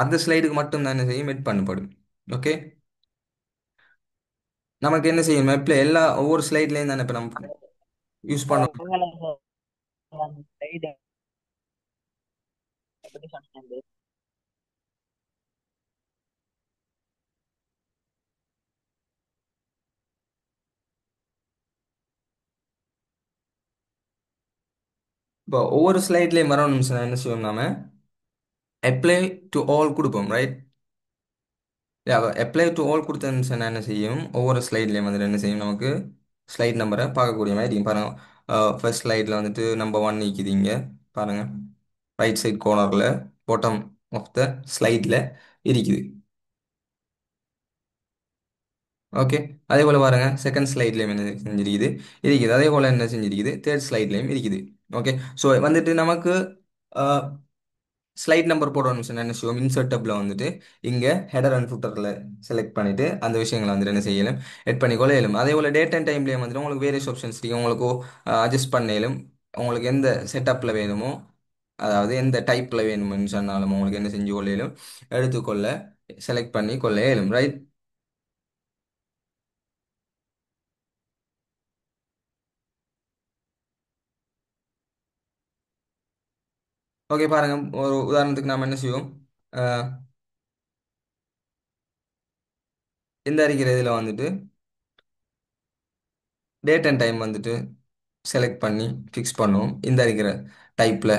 அந்த ஸ்லைடுக்கு மட்டும் தான் என்ன செய்யும், எட் பண்ணப்படும். ஓகே. நமக்கு என்ன செய்யும், அப்ளை எல்லா ஒவ்வொரு ஸ்லைட்லேயும் தானே இப்போ நம்ம யூஸ் பண்ணோம். சைடு எப்படி சொன்னீங்க? இப்போ ஒவ்வொரு ஸ்லைட்லேயும் வரணும்னு சொன்னா என்ன செய்வோம் நாம, அப்ளை டு ஆல் கொடுப்போம். ரைட். அப்ளை டு ஆல் கொடுத்தேன்னு சொன்னா என்ன செய்யும், ஒவ்வொரு ஸ்லைட்லேயும் வந்துட்டு என்ன செய்யும், நமக்கு ஸ்லைட் நம்பரை பார்க்கக்கூடிய மாதிரி இருக்கும். பாருங்க, ஃபர்ஸ்ட் ஸ்லைடில் வந்துட்டு நம்பர் 1 நிற்கிதுங்க. பாருங்க, ரைட் சைட் கார்னரில் பாட்டம் ஆஃப் த ஸ்லைடில் இருக்குது. ஓகே. அதே போல் பாருங்க, செகண்ட் ஸ்லைட்லேயும் என்ன செஞ்சிருக்குது, இருக்குது. அதே போல் என்ன செஞ்சிருக்குது, தேர்ட் ஸ்லைட்லேயும் இருக்குது. ஓகே. ஸோ வந்துட்டு நமக்கு ஸ்லைட் நம்பர் போடணும்னு சொன்னா என்ன செய்வோம், இன்சர்ட் டப்ல வந்துட்டு இங்கே ஹெடர் அண்ட் ஃபுட்டரில் செலக்ட் பண்ணிட்டு அந்த விஷயங்களை வந்துட்டு என்ன செய்யலாம், எட் பண்ணிக்கொள்ள இயலும். அதே போல் டேட் அண்ட் டைம்லேயும் வந்துட்டு உங்களுக்கு வேரியஸ் ஆப்ஷன்ஸ் இருக்கு. உங்களுக்கு அட்ஜஸ்ட் பண்ணலும், உங்களுக்கு எந்த செட்டப்பில் வேணுமோ, அதாவது எந்த டைப்பில் வேணும்னு சொன்னாலும் உங்களுக்கு என்ன செஞ்சு கொள்ள இயலும், எடுத்துக்கொள்ள செலக்ட் பண்ணி கொள்ள இயலும். ரைட். ஓகே. பாருங்க, ஒரு உதாரணத்துக்கு நாம என்ன செய்வோம், அஹ், இந்த இருக்கிற இதில் வந்துட்டு டேட் அண்ட் டைம் வந்துட்டு செலக்ட் பண்ணி ஃபிக்ஸ் பண்ணுவோம். இந்த இருக்கிற டைப்பில்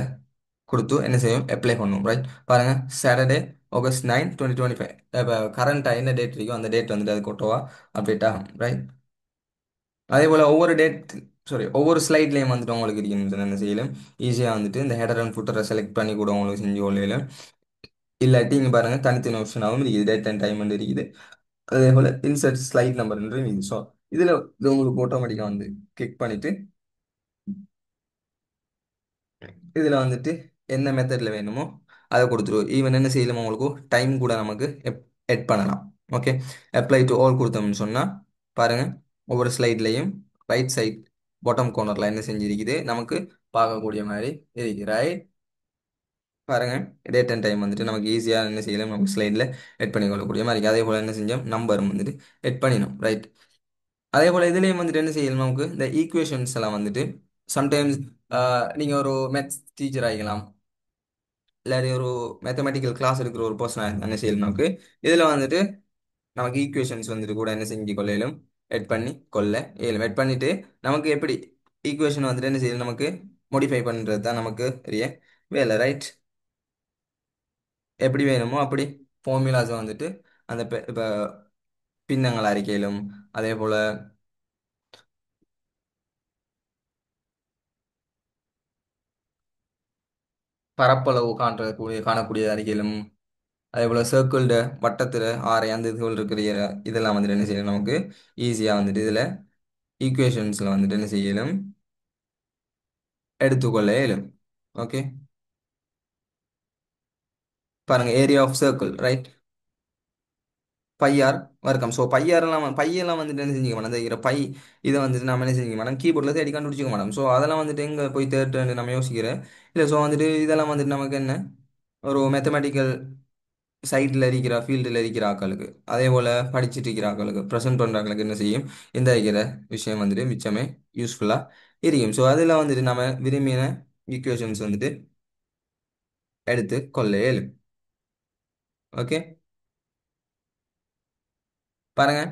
கொடுத்து என்ன செய்யும், அப்ளை பண்ணுவோம். ரைட். பாருங்க, சாட்டர்டே ஆகஸ்ட் 9 2025. இப்போ கரண்ட்டாக என்ன டேட் இருக்கோ அந்த டேட் வந்துட்டு அது கொட்டவா அப்டேட் ஆகும். ரைட். அதே போல் ஒவ்வொரு டேட், சாரி, ஒவ்வொரு ஸ்லைட்லேயும் வந்துட்டு உங்களுக்கு இருக்கணும் என்ன செய்யலாம், ஈஸியாக வந்துட்டு இந்த ஹெடர் அண்ட் ஃபுட்டரை செலக்ட் பண்ணி கூட உங்களுக்கு செஞ்சு கொள்ளையிலும். இல்லாட்டி இங்கே பாருங்க, தனித்தனி ஆப்ஷனாகவும் இருக்குது, டேட் அண்ட் டைம் இருக்குது. அதே போல் இன்சர்ட் ஸ்லைட் நம்பர்ன்ற இது. ஸோ இதில் இது உங்களுக்கு ஆட்டோமேட்டிக்காக வந்து கிளிக் பண்ணிவிட்டு இதில் வந்துட்டு என்ன மெத்தடில் வேணுமோ அதை கொடுத்துருவோம். ஈவன் என்ன செய்யலாமோ உங்களுக்கு டைம் கூட நமக்கு எட் பண்ணலாம். ஓகே, அப்ளை டு ஆல் கொடுத்தோம்னு சொன்னால் பாருங்கள், ஒவ்வொரு ஸ்லைட்லையும் ரைட் சைட் பாட்டம் கார்னரில் என்ன செஞ்சிருக்குது நமக்கு பார்க்கக்கூடிய மாதிரி இருக்கு. ரைட், பாருங்க, டேட் அண்ட் டைம் வந்துட்டு நமக்கு ஈஸியாக என்ன செய்யலாம், நமக்கு ஸ்லைடில் எட் பண்ணி கொள்ளக்கூடிய மாதிரி இருக்குது. அதே போல் என்ன செஞ்சோம், நம்பரும் வந்துட்டு எட் பண்ணினோம். ரைட், அதே போல் இதுலேயும் வந்துட்டு என்ன செய்யலாம், நமக்கு இந்த ஈக்குவேஷன்ஸ் எல்லாம் வந்துட்டு சம்டைம்ஸ் நீங்கள் ஒரு மேத்ஸ் டீச்சர் ஆகிக்கலாம், இல்லாட்டி ஒரு மேத்தமெட்டிக்கல் கிளாஸ் எடுக்கிற ஒரு பர்சன் என்ன செய்யலாம், நமக்கு இதில் வந்துட்டு நமக்கு ஈக்குவேஷன்ஸ் வந்துட்டு கூட என்ன செஞ்சு கொள்ளையிலும் எட் பண்ணி கொள்ள இயலும். எட் பண்ணிட்டு நமக்கு எப்படி ஈக்குவேஷன் வந்துட்டு என்ன செய்யணும், நமக்கு மோடிஃபை பண்ணுறது தான் நமக்கு பெரிய வேலை. ரைட், எப்படி வேணுமோ அப்படி ஃபார்முலாஸை வந்துட்டு அந்த இப்போ பின்னங்கள் அறிக்கையிலும் அதே போல் பரப்பளவு காணக்கூடிய அறிக்கையிலும் அதே போல் சர்க்கிள்டு வட்டத்தில் ஆறை அந்த இதுகள் இருக்கிற இதெல்லாம் வந்துட்டு என்ன செய்யணும், நமக்கு ஈஸியாக வந்துட்டு இதில் ஈக்குவேஷன்ஸில் வந்துட்டு என்ன செய்யலும் எடுத்துக்கொள்ள இயலும். ஓகே, பாருங்க, area of circle. Right, pi r வர்க்கம். ஸோ பையெல்லாம் வந்துட்டு என்ன செஞ்சுக்க மாட்டோம், இந்த பை இதை வந்துட்டு நம்ம என்ன செஞ்சுக்க மாட்டோம், கீபோர்டில் தேடி கண்டுபிடிச்சிக்க மாட்டோம். ஸோ அதெல்லாம் வந்துட்டு எங்கே போய் தேட்டு நம்ம யோசிக்கிறேன் இல்லை. ஸோ வந்துட்டு இதெல்லாம் வந்துட்டு நமக்கு என்ன, ஒரு மேத்தமெட்டிக்கல் சைட்டில் இருக்கிற ஃபீல்டில் இருக்கிற ஆட்களுக்கு அதே போல் படிச்சுட்டு இருக்கிற ஆட்களுக்கு ப்ரெசென்ட் பண்ணுறாங்களுக்கு என்ன செய்யும், இந்த இருக்கிற விஷயம் வந்துட்டு மிச்சமே யூஸ்ஃபுல்லாக இருக்கும். ஸோ அதில் வந்துட்டு நம்ம விரும்பின ஈக்குவேஷன்ஸ் வந்துட்டு எடுத்து கொள்ள இயலும். ஓகே, பாருங்க,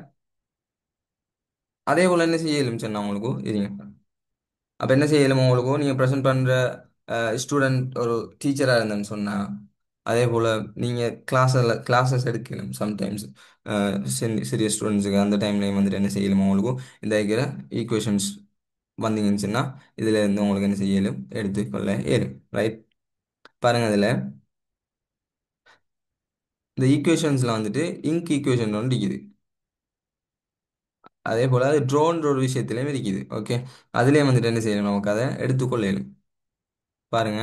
அதே போல் என்ன செய்யலும் சொன்னா உங்களுக்கு இருங்க. அப்போ என்ன செய்யலும் உங்களுக்கு நீங்கள் ப்ரெசென்ட் பண்ணுற ஸ்டூடெண்ட் ஒரு டீச்சராக இருந்தேன்னு சொன்னால் அதே போல் நீங்கள் கிளாஸஸ் எடுக்கணும் சம்டைம்ஸ் சிறிய ஸ்டூடெண்ட்ஸுக்கு அந்த டைம்லேயும் வந்துட்டு என்ன செய்யலும் உங்களுக்கு இந்த இருக்கிற ஈக்குவேஷன்ஸ் வந்தீங்கன்னு சொன்னால் இதில் இருந்து உங்களுக்கு என்ன செய்யலும் எடுத்துக்கொள்ள இயலும். ரைட், பாருங்கள், அதில் இந்த ஈக்குவேஷன்ஸில் வந்துட்டு இங்க் ஈக்குவேஷன் ஒன்று இருக்குது. அதே போல் அது ட்ரோன்ற ஒரு விஷயத்துலையும் இருக்குது. ஓகே, அதுலேயும் வந்துட்டு என்ன செய்யணும், நமக்கு அதை எடுத்துக்கொள்ள இயலும். பாருங்க,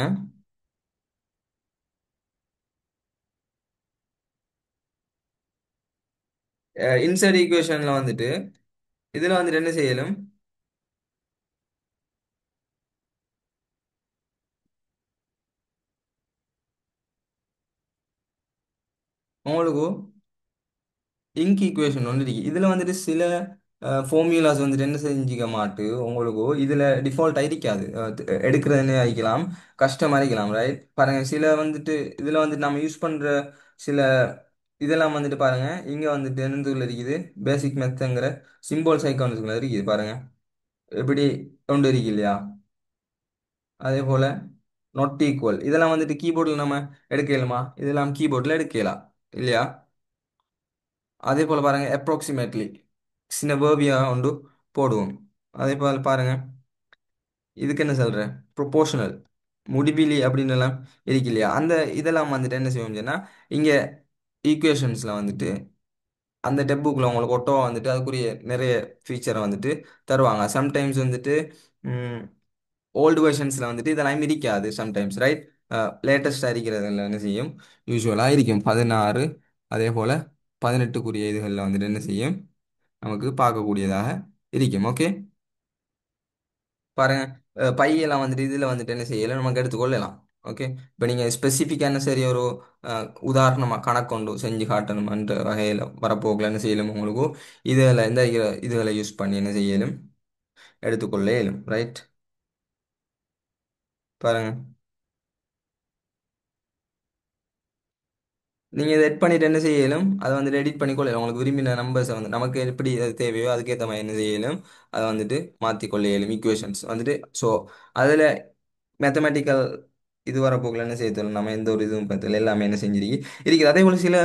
இன்சைட் ஈக்குவேஷனில் வந்துட்டு இதில் வந்துட்டு என்ன செய்யலும், உங்களுக்கு இங்க் ஈக்குவேஷன் ஒன்று இருக்கு. இதில் வந்துட்டு சில ஃபார்முலாஸ் வந்துட்டு என்ன செஞ்சுக்க மாட்டு உங்களுக்கு இதில் டிஃபால்ட்டாக இருக்காது. எடுக்கிறதுனே அடிக்கலாம், கஷ்டமாக அடிக்கலாம். ரைட், பாருங்கள், சில வந்துட்டு இதில் வந்துட்டு நம்ம யூஸ் பண்ணுற சில இதெல்லாம் வந்துட்டு பாருங்க, இங்கே வந்துட்டு என்னதுக்குள்ள இருக்குது, பேசிக் மெத்தங்கிற சிம்பிள்ஸ் ஐக்கான்ஸுக்குள்ள இருக்குது. பாருங்க, எப்படி கொண்டு இருக்கு இல்லையா. அதே போல் நாட் ஈக்குவல் இதெல்லாம் வந்துட்டு கீபோர்டில் நம்ம எடுக்கலுமா, இதெல்லாம் கீபோர்டில் எடுக்கலாம் இல்லையா. அதே போல் பாருங்க, அப்ராக்சிமேட்லி சின்ன வேர்பியா உண்டு போடுவோம். அதே போல் பாருங்க, இதுக்கு என்ன சொல்கிறேன், ப்ரொபோஷனல் முடிவிலி அப்படின்னு எல்லாம் இருக்கு இல்லையா. அந்த இதெல்லாம் வந்துட்டு என்ன செய்வோம் சொன்னா, இங்கே ஈக்குவேஷன்ஸில் வந்துட்டு அந்த டெப்புக்குள்ள உங்களுக்கு ஒட்டோ வந்துட்டு அதுக்குரிய நிறைய ஃபீச்சரை வந்துட்டு தருவாங்க. சம்டைம்ஸ் வந்துட்டு ஓல்டு வெர்ஷன்ஸில் வந்துட்டு இதெல்லாம் இருக்காது சம்டைம்ஸ். ரைட், லேட்டஸ்டாக இருக்கிறதுல என்ன செய்யும், யூஸ்வலாக இருக்கும் 16 அதே போல் 18க்குரிய இதுகளில் வந்துட்டு என்ன செய்யும், நமக்கு பார்க்கக்கூடியதாக இருக்கும். ஓகே, பாருங்க, பையெல்லாம் வந்துட்டு இதில் வந்துட்டு என்ன செய்யலாம், நமக்கு எடுத்துக்கொள்ளலாம். ஓகே, இப்போ நீங்கள் ஸ்பெசிஃபிக்கான சரி ஒரு உதாரணமாக கணக்கொண்டு செஞ்சு காட்டணுமன்ற வகையில் வரப்போக்கில் என்ன செய்யலும் உங்களுக்கு இதில் இந்த இதுகளை யூஸ் பண்ணி என்ன செய்யலும் எடுத்துக்கொள்ள இயலும். ரைட், பாருங்க, நீங்கள் இதை எட் பண்ணிட்டு என்ன செய்யலும் அதை வந்துட்டு எடிட் பண்ணிக்கொள்ளலாம். உங்களுக்கு விரும்பின நம்பர்ஸை வந்து நமக்கு எப்படி அது தேவையோ அதுக்கேற்ற மாதிரி என்ன செய்யலும் அதை வந்துட்டு மாற்றிக்கொள்ள இயலும் ஈக்குவேஷன்ஸ் வந்துட்டு. ஸோ அதில் மேத்தமெட்டிக்கல் இது வரப்போக்கில் என்ன செய்யணும், நம்ம எந்த ஒரு இதுவும் பற்றில எல்லாமே என்ன செஞ்சிருக்கு இருக்குது. அதே போல் சில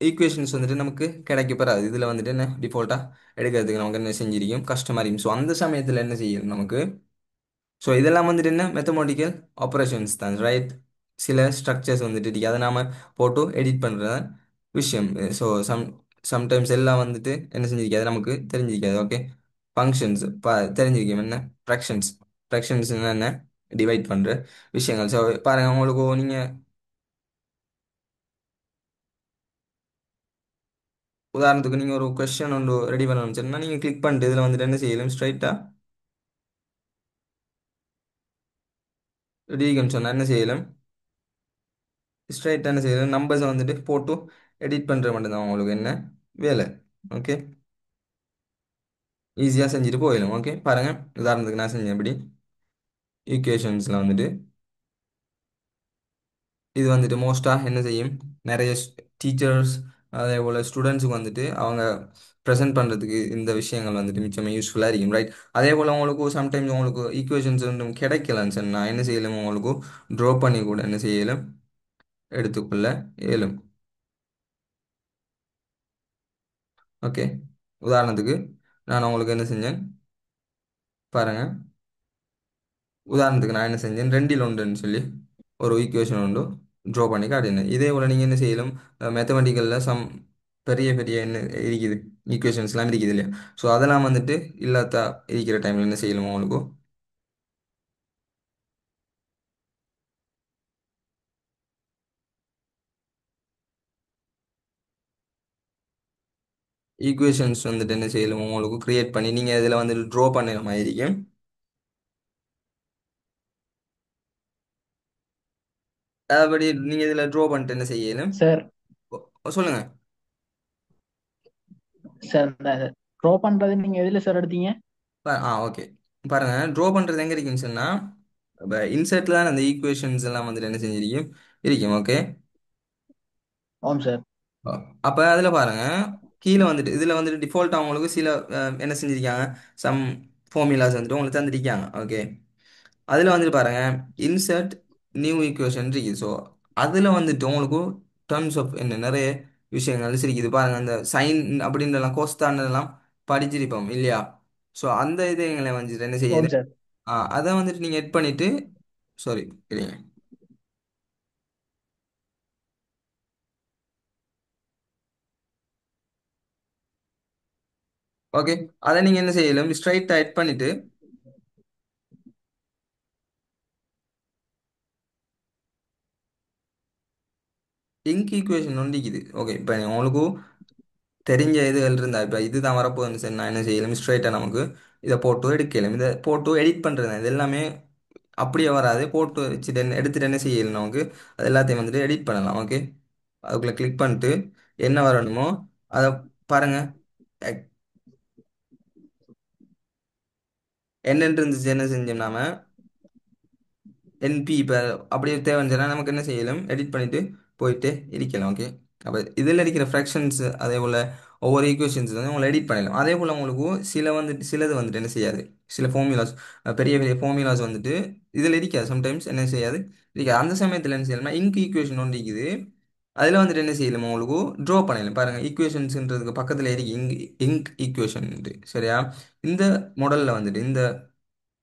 ஈக்குவேஷன்ஸ் வந்துட்டு நமக்கு கிடைக்கப்பெறாது. இதில் வந்துட்டு என்ன டிஃபால்ட்டாக எடுக்கிறதுக்கு நமக்கு என்ன செஞ்சிருக்கும், கஷ்டமாக இருக்கும். ஸோ அந்த சமயத்தில் என்ன செய்யணும் நமக்கு, ஸோ இதெல்லாம் வந்துட்டு என்ன மேத்தமெட்டிக்கல் ஆப்ரேஷன்ஸ் தான். ரைட், சில ஸ்ட்ரக்சர்ஸ் வந்துட்டு இருக்கு, அதை நாம போட்டு எடிட் பண்ணுற விஷயம். ஸோ சம்டைம்ஸ் எல்லாம் வந்துட்டு என்ன செஞ்சிருக்காது நமக்கு தெரிஞ்சிருக்காது. ஓகே, ஃபங்க்ஷன்ஸ் தெரிஞ்சிருக்கோம் என்ன ஃப்ராக்ஷன்ஸ். ஃப்ராக்ஷன்ஸ் என்ன டிவைட் பண்ணுற விஷயங்கள். ஸோ பாருங்க, உங்களுக்கு நீங்கள் உதாரணத்துக்கு நீங்கள் ஒரு கொஸ்டின் ஒன்று ரெடி பண்ணணும்னு சொன்னால் நீங்கள் கிளிக் பண்ணிட்டு இதில் வந்துட்டு என்ன செய்யலாம், ஸ்ட்ரைட்டாக ரெடின்னு சொன்னால் என்ன செய்யலாம், ஸ்ட்ரைட்டாக என்ன செய்யலாம், நம்பர்ஸை வந்துட்டு போட்டு எடிட் பண்ணுற மட்டும்தான் உங்களுக்கு என்ன வேலை. ஓகே, ஈஸியாக செஞ்சுட்டு போயிடும். ஓகே பாருங்கள், உதாரணத்துக்கு நான் செஞ்சேன் எப்படி ஈக்குவேஷன்ஸில் வந்துட்டு இது வந்துட்டு மோஸ்ட்டாக என்ன செய்யும், நிறைய டீச்சர்ஸ் அதே போல் ஸ்டூடெண்ட்ஸுக்கு வந்துட்டு அவங்க ப்ரெசென்ட் பண்ணுறதுக்கு இந்த விஷயங்கள் வந்துட்டு மிச்சமாக யூஸ்ஃபுல்லாக இருக்கும், ரைட். அதே போல் உங்களுக்கு சம்டைம்ஸ் உங்களுக்கு ஈக்குவேஷன்ஸ் ஒன்றும் கிடைக்கலன்னு சொன்னால் என்ன செய்யலும், உங்களுக்கு ட்ரா பண்ணி கூட என்ன செய்யலும், எடுத்துக்கொள்ள இயலும். ஓகே, உதாரணத்துக்கு நான் உங்களுக்கு என்ன செஞ்சேன் பாருங்கள். உதாரணத்துக்கு நான் என்ன செஞ்சேன், ரெண்டில் ஒன்றுன்னு சொல்லி ஒரு ஈக்குவேஷன் ஒன்று ட்ரா பண்ணி காட்டினேன். இதே போல் நீங்கள் என்ன செய்யலாம், மேத்தமெட்டிக்கலில் பெரிய பெரிய என்ன இருக்குது, ஈக்குவேஷன்ஸ்லாம் இருக்குது இல்லையா. ஸோ அதெல்லாம் வந்துட்டு இல்லாத இருக்கிற டைமில் என்ன செய்யலாம், உங்களுக்கு ஈக்குவேஷன்ஸ் வந்துட்டு என்ன செய்யலாம், உங்களுக்கு கிரியேட் பண்ணி நீங்கள் இதில் வந்துட்டு ட்ரா பண்ணுற மாதிரி இருக்கும். அதுபடி நீங்கள் இதில் ட்ரா பண்ணிட்டு என்ன செய்யலாம், சார் சொல்லுங்கள். சார் இந்த ட்ரா பண்றது நீங்க எதுல சார் எடுத்தீங்க? ஓகே பாருங்க, ட்ரா பண்ணுறது எங்கே இருக்குன்னு சொன்னால் இப்போ இன்சர்ட்டில் தான் அந்த ஈக்குவேஷன்ஸ் எல்லாம் வந்துட்டு என்ன செஞ்சிருக்கும் இருக்கும். ஓகே, ஆம் சார். அப்போ அதில் பாருங்க, கீழே வந்துட்டு இதில் வந்துட்டு டிஃபால்ட்டாக அவங்களுக்கு சில என்ன செஞ்சிருக்காங்க, சம் ஃபார்முலாஸ் வந்துட்டு உங்களுக்கு தந்திருக்காங்க. ஓகே, அதில் வந்துட்டு பாருங்க, இன்சர்ட் நியூ ஈக்குவேஷன் இருக்குது. ஸோ அதில் வந்துட்டு உங்களுக்கு டர்ம்ஸ் ஆஃப் என்ன நிறைய விஷயங்கள் இருக்குது பாருங்க. அந்த சைன் அப்படின்றலாம் கோஸ்தான்லாம் படிச்சிருப்போம் இல்லையா. ஸோ அந்த இதை வந்துட்டு என்ன செய்யுது, ஆம் சார். அதை வந்துட்டு நீங்கள் எட் பண்ணிட்டு சாரி இல்லைங்க. ஓகே, அதை நீங்கள் என்ன செய்யலாம், ஸ்ட்ரைட்டாக எட் பண்ணிட்டு இங்க் ஈக்குவேஷன் ஒன்றிக்குது. ஓகே, இப்போ உங்களுக்கு தெரிஞ்ச இதுகள் இருந்தா இப்போ இதுதான் வரப்போகுதுன்னு சரி நான் என்ன செய்யலாம், ஸ்ட்ரைட்டாக நமக்கு இதை போட்டு எடுக்கலாம். இதை போட்டு எடிட் பண்ணுறது இது எல்லாமே அப்படியே வராது, போட்டு வச்சுட்டு எடுத்துட்டு என்ன செய்யலாம், நமக்கு அது எல்லாத்தையும் வந்துட்டு எடிட் பண்ணலாம். ஓகே, அதுக்குள்ளே கிளிக் பண்ணிட்டு என்ன வரணுமோ அதை பாருங்க. எ- என்னென்று இருந்துச்சு என்ன செஞ்சோம் நாம என்பி இப்போ அப்படியே தேவைன்னா நமக்கு என்ன செய்யலாம், எடிட் பண்ணிட்டு போயிட்டு இருக்கலாம். ஓகே, அப்போ இதில் இருக்கிற ஃப்ராக்ஷன்ஸ் அதே போல் ஒவ்வொரு ஈக்குவேஷன்ஸ் வந்து உங்களை எடிட் பண்ணிடலாம். அதே போல் உங்களுக்கு சிலது வந்துட்டு என்ன செய்யாது, சில ஃபார்முலாஸ் பெரிய பெரிய ஃபார்முலாஸ் வந்துட்டு இதில் இருக்காது, சம்டைம்ஸ் என்ன செய்யாது இருக்காது. அந்த சமயத்தில் என்ன செய்யலாம்னா இங்க் ஈக்குவேஷன் ஒன்று இருக்குது, அதில் வந்துட்டு என்ன செய்யலாம், உங்களுக்கு ட்ரா பண்ணலாம். பாருங்கள், ஈக்குவேஷன்ஸ்ன்றதுக்கு பக்கத்தில் இருக்கு இங்க் ஈக்குவேஷன் சரியா. இந்த மாடலில் வந்துட்டு இந்த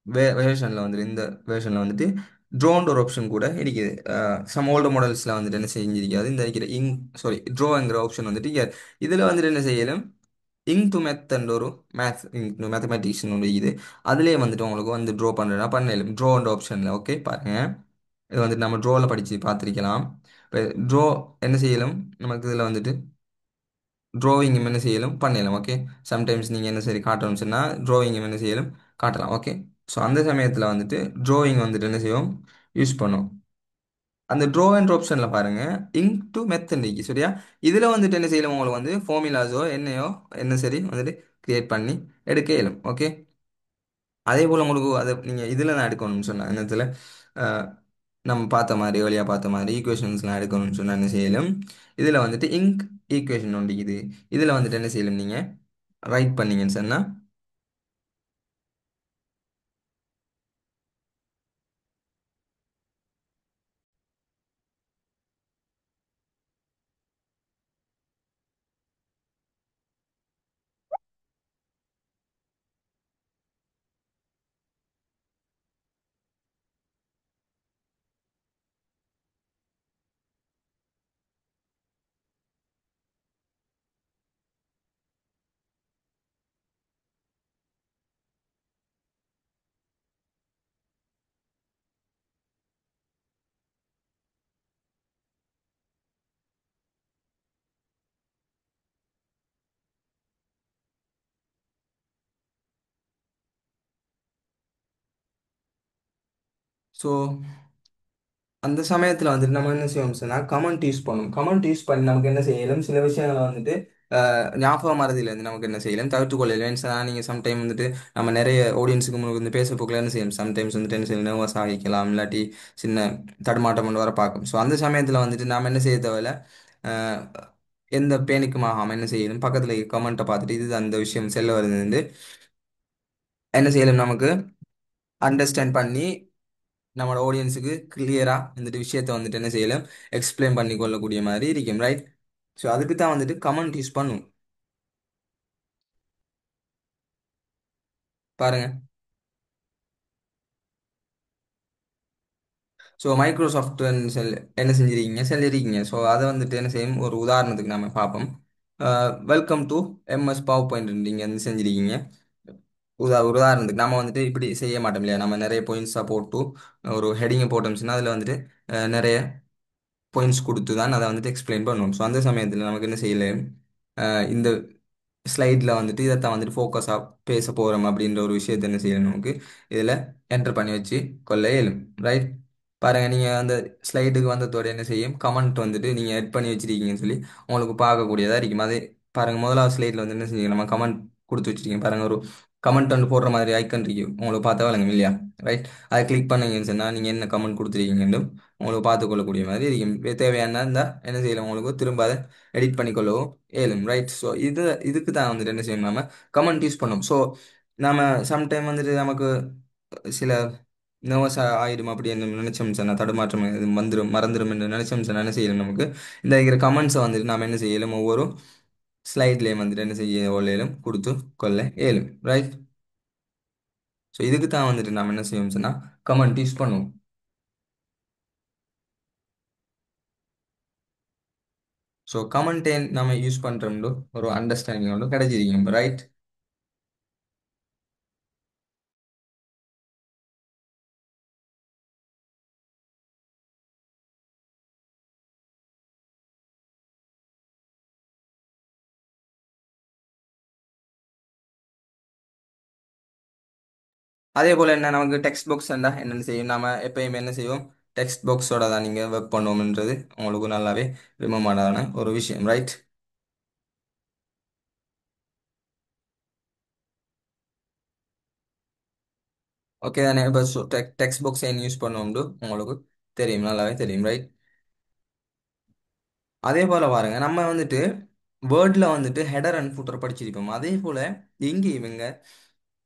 வேர்ஷனில் வந்துட்டு இந்த வேர்ஷனில் வந்துட்டு ட்ரோன்ற ஒரு ஆப்ஷன் கூட இருக்குது. சம் ஓல்டு மாடல்ஸில் வந்துட்டு என்ன செஞ்சிருக்காது, இந்த இருக்கிற சாரி ட்ரோங்கிற ஆப்ஷன் வந்துட்டு இதில் வந்துட்டு என்ன செய்யலாம், இங்க் டு மெத்தன்ற ஒரு இங்க் டு மேத்தமெட்டிக்ஸ்னு ஒன்று இருக்குது. அதுலேயே வந்துட்டு உங்களுக்கு வந்து ட்ரா பண்ணுறா பண்ணலாம் ட்ரோன்ற ஆப்ஷனில். ஓகே பாருங்க, இது வந்துட்டு நம்ம ட்ரோவில் படித்து பார்த்துருக்கலாம். இப்போ ட்ரோ என்ன செய்யலாம், நமக்கு இதில் வந்துட்டு ட்ராயிங் என்ன செய்யலாம் பண்ணலாம். ஓகே, சம்டைம்ஸ் நீங்கள் என்ன சரி காட்டணும்னு சொன்னால் ட்ராயிங் என்ன செய்யலாம் காட்டலாம். ஓகே, ஸோ அந்த சமயத்தில் வந்துட்டு ட்ராயிங் வந்துட்டு என்ன செய்வோம், யூஸ் பண்ணும். அந்த ட்ரோ அண்ட் ஆப்ஷனில் பாருங்க, இங்க் டு மெத்தட் இருக்கு சரியா. இதில் வந்துட்டு என்ன செய்யலாம், உங்களுக்கு வந்து ஃபார்முலாஸோ என்னையோ என்ன சரி வந்துட்டு கிரியேட் பண்ணி எடுக்க இயலும். ஓகே, அதே போல் உங்களுக்கு அதை நீங்கள் இதில் தான் எடுக்கணும்னு சொன்னால் என்னத்தில் நம்ம பார்த்த மாதிரி வழியாக பார்த்த மாதிரி ஈக்குவேஷன்ஸ்லாம் எடுக்கணும்னு சொன்னால் என்ன செய்யலாம், இதில் வந்துட்டு இங்க் ஈக்குவேஷன் ஒன்று இது, இதில் வந்துட்டு என்ன செய்யலாம், நீங்கள் ரைட் பண்ணீங்கன்னு சொன்னால் ஸோ அந்த சமயத்தில் வந்துட்டு நம்ம என்ன செய்வோம் சொன்னால் கமெண்ட் யூஸ் பண்ணுவோம். கமெண்ட் யூஸ் பண்ணி நமக்கு என்ன செய்யலும் சில விஷயங்களை வந்துட்டு ஞாபகம் மறதியிலேருந்து நமக்கு என்ன செய்யலாம் தவிர்த்து கொள்ளலாம். நீங்கள் சம்டைம் வந்துட்டு நம்ம நிறைய ஆடியன்ஸுக்கு முன்னாடி வந்து பேச போக்கில் என்ன செய்யணும், சம்டைம்ஸ் வந்துட்டு என்ன செய்யணும், நர்வஸ் ஆகிக்கலாம், இல்லாட்டி சின்ன தடுமாட்டம் கொண்டு வர பார்க்கும். ஸோ அந்த சமயத்தில் வந்துட்டு நாம் என்ன செய்ய தேவையில்ல, அஹ், எந்த பேனிக்கும் ஆகாமல் என்ன செய்யணும், பக்கத்தில் கமெண்ட்டை பார்த்துட்டு இது அந்த விஷயம் செல்ல வருது என்ன செய்யலாம், நமக்கு அண்டர்ஸ்டாண்ட் பண்ணி நம்மளோட ஆடியன்ஸுக்கு கிளியராக இந்த விஷயத்தை வந்துட்டு என்ன செய்யலாம், எக்ஸ்பிளைன் பண்ணி கொள்ளக்கூடிய மாதிரி இருக்கும், ரைட்? ஸோ அதுக்கு தான் வந்துட்டு கமெண்ட் யூஸ் பண்ணும். பாருங்க. ஸோ மைக்ரோசாஃப்ட் என்ன செஞ்சிருக்கீங்க, செஞ்சிருக்கீங்க. ஸோ அதை வந்துட்டு என்ன செய்யும், ஒரு உதாரணத்துக்கு நம்ம பார்ப்போம். Welcome to MS power point நீங்கள் வந்து செஞ்சிருக்கீங்க. ஒரு உதாரணத்துக்கு நம்ம வந்துட்டு இப்படி செய்ய மாட்டோம் இல்லையா, நம்ம நிறைய பாயிண்ட்ஸாக போட்டு ஒரு ஹெடிங்கை போட்டோம்னா அதில் வந்துட்டு நிறைய பாயிண்ட்ஸ் கொடுத்து தான் அதை வந்துட்டு எக்ஸ்பிளைன் பண்ணுவோம். ஸோ அந்த சமயத்தில் நமக்கு என்ன செய்யல, இந்த ஸ்லைடில் வந்துட்டு இதைத்தான் வந்துட்டு ஃபோக்கஸாக பேச போகிறோம் அப்படின்ற ஒரு விஷயத்தை என்ன செய்யணும், நமக்கு இதில் என்டர் பண்ணி வச்சு கொள்ள இயலும், ரைட்? பாருங்கள், நீங்கள் அந்த ஸ்லைடுக்கு வந்ததோட என்ன செய்யும், கமெண்ட் வந்துட்டு நீங்கள் எட் பண்ணி வச்சிருக்கீங்கன்னு சொல்லி உங்களுக்கு பார்க்கக்கூடியதாக இருக்கும். அதே பாருங்கள், முதலாவது ஸ்லைடில் வந்து என்ன செய்யுங்க, நம்ம கமெண்ட் கொடுத்து வச்சிருக்கீங்க பாருங்கள், ஒரு கமெண்ட் வந்து போடுற மாதிரி ஐக்கன் இருக்கும், உங்களுக்கு பார்த்தா வழங்கும் இல்லையா, ரைட்? அதை கிளிக் பண்ணீங்கன்னு சொன்னால் நீங்கள் என்ன கமெண்ட் கொடுத்துருக்கீங்கன்னு உங்களுக்கு பார்த்துக்கொள்ளக்கூடிய மாதிரி இருக்கும். தேவையான இருந்தால் என்ன செய்யலாம், உங்களுக்கு திரும்ப அதை எடிட் பண்ணிக்கொள்ளவும் ஏலும், ரைட்? ஸோ இதுக்கு தான் வந்துட்டு என்ன செய்யணும், நம்ம கமெண்ட் யூஸ் பண்ணோம். ஸோ நம்ம சம்டைம் வந்துட்டு நமக்கு சில நர்வஸ் ஆயிடும் அப்படின்னு நினைச்சோம் சொன்னா, தடுமாற்றம் இது வந்துடும் மறந்துடும் என்று நினைச்சோம் சொன்னா என்ன செய்யலாம், நமக்கு இந்த இருக்கிற கமெண்ட்ஸை வந்துட்டு நம்ம என்ன செய்யலாம், ஒவ்வொரு ஸ்லைட்லேயும் வந்துட்டு என்ன செய்ய ஒல்லையிலும் கொடுத்து கொள்ள இயலும், ரைட்? ஸோ இதுக்கு தான் வந்துட்டு நம்ம என்ன செய்வோம் சொன்னா கமெண்ட் யூஸ் பண்ணுவோம். ஸோ கமெண்ட் நம்ம யூஸ் பண்ணுறோம்னு ஒரு அண்டர்ஸ்டாண்டிங் ஒன்று கிடைச்சிருக்கீங்க, ரைட்? அதே போல் என்ன நமக்கு டெக்ஸ்ட் பாக்ஸ் என்னென்னு செய்யும், நாம எப்பயுமே என்ன செய்வோம், டெக்ஸ்ட் பாக்ஸோட தான் நீங்கள் ஒர்க் பண்ணுவோம்ன்றது உங்களுக்கு நல்லாவே ரிமம்பரான ஒரு விஷயம், ரைட்? ஓகே தானே? இப்போ டெக்ஸ்ட் பாக்ஸ் ஏன் யூஸ் பண்ணுவோம்னு உங்களுக்கு தெரியும், நல்லாவே தெரியும், ரைட்? அதே போல் பாருங்க, நம்ம வந்துட்டு வேர்டில் வந்துட்டு ஹெடர் அண்ட் ஃபுட்டர் படிச்சிருப்போம். அதே போல் இங்கே இவங்க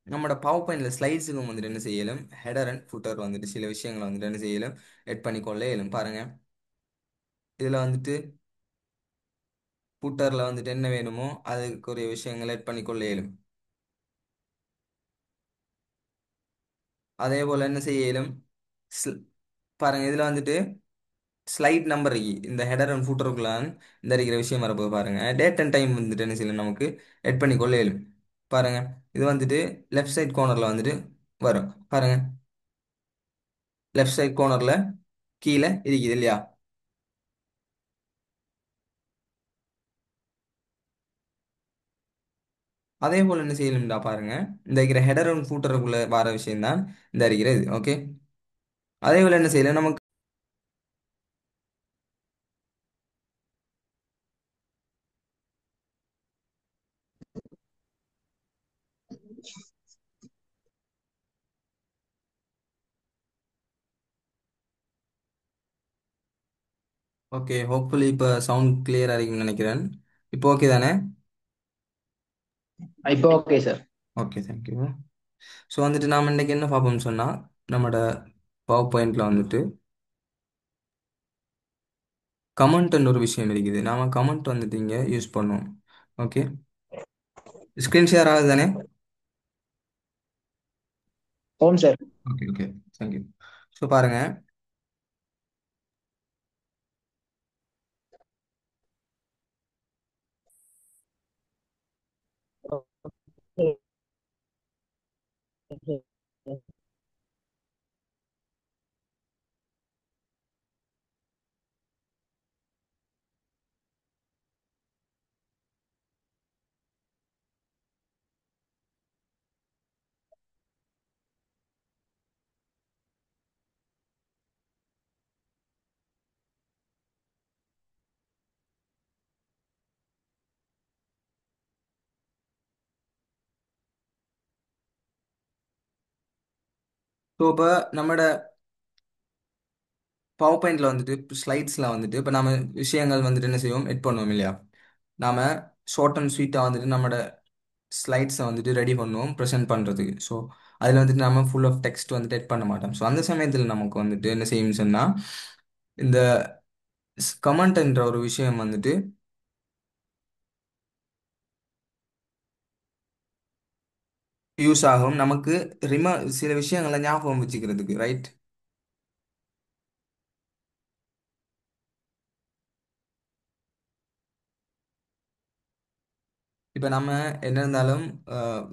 நம்மளோட பவர் பாயிண்ட்ல ஸ்லைட்ஸுக்கும் வந்துட்டு என்ன செய்யலும், ஹெடர் அண்ட் ஃபுட்டர் வந்துட்டு சில விஷயங்களை வந்துட்டு என்ன செய்யலும், எட் பண்ணிக்கொள்ள இயலும். பாருங்க, இதில் வந்துட்டு ஃபுட்டரில் வந்துட்டு என்ன வேணுமோ அதுக்குரிய விஷயங்களை எட் பண்ணிக்கொள்ள இயலும். அதே போல் என்ன செய்ய இயலும், பாருங்க இதில் வந்துட்டு ஸ்லைட் நம்பர் இந்த ஹெடர் அண்ட் ஃபுட்டருக்குள்ளான் இந்த இருக்கிற விஷயம் வரப்போ பாருங்க, டேட் அண்ட் டைம் வந்துட்டு என்ன செய்யணும், நமக்கு எட் பண்ணிக்கொள்ள இயலும். பாருங்க, இது வந்துட்டு லெஃப்ட் சைட் கார்னரில் வந்துட்டு வரும். பாருங்க, லெஃப்ட் சைட் கார்னரில் கீழே இருக்குது இல்லையா? அதே போல் என்ன செய்யணும்டா பாருங்க, இந்த இருக்கிற ஹெடர் அண்ட் ஃபூட்டருக்குள்ள வர விஷயம் தான் இந்த இருக்கிறது, ஓகே? அதே போல் என்ன செய்யலாம் நமக்கு, ஓகே, ஹோப்ஃபுல்லி இப்போ சவுண்ட் கிளியராக இருக்குன்னு நினைக்கிறேன். இப்போ ஓகே தானே? இப்போ okay sir. Okay, thank you. So வந்துட்டு நாம் இன்றைக்கி என்ன பார்ப்போம்னு சொன்னால், நம்மளோட பவர் பாயிண்டில் வந்துட்டு கமெண்ட்னு ஒரு விஷயம் இருக்குது. நாம் கமெண்ட் வந்துட்டு இங்கே யூஸ் பண்ணுவோம், ஓகே? ஸ்க்ரீன் ஷேர் ஆகுது தானே? ஓம் sir. Okay, okay, thank you. So பாருங்கள், ஸோ இப்போ நம்மட பவர் பாயிண்ட்ல வந்துட்டு ஸ்லைட்ஸ்ல வந்துட்டு இப்போ நம்ம விஷயங்கள் வந்துட்டு என்ன செய்வோம் எட் பண்ணுவோம் இல்லையா? நாம ஷார்ட் அண்ட் ஸ்வீட்டாக வந்துட்டு நம்மட ஸ்லைட்ஸை வந்துட்டு ரெடி பண்ணுவோம் ப்ரெசென்ட் பண்ணுறதுக்கு. ஸோ அதில் வந்துட்டு நம்ம ஃபுல் ஆஃப் டெக்ஸ்ட் வந்துட்டு எட் பண்ண மாட்டோம். ஸோ அந்த சமயத்தில் நமக்கு வந்துட்டு என்ன செய்யும் சொன்னால் இந்த கமெண்ட்ன்ற ஒரு விஷயம் வந்துட்டு யூஸ் ஆகும் நமக்கு சில விஷயங்களை ஞாபகம் வச்சுக்கிறதுக்கு, ரைட்? இப்போ நம்ம என்ன இருந்தாலும்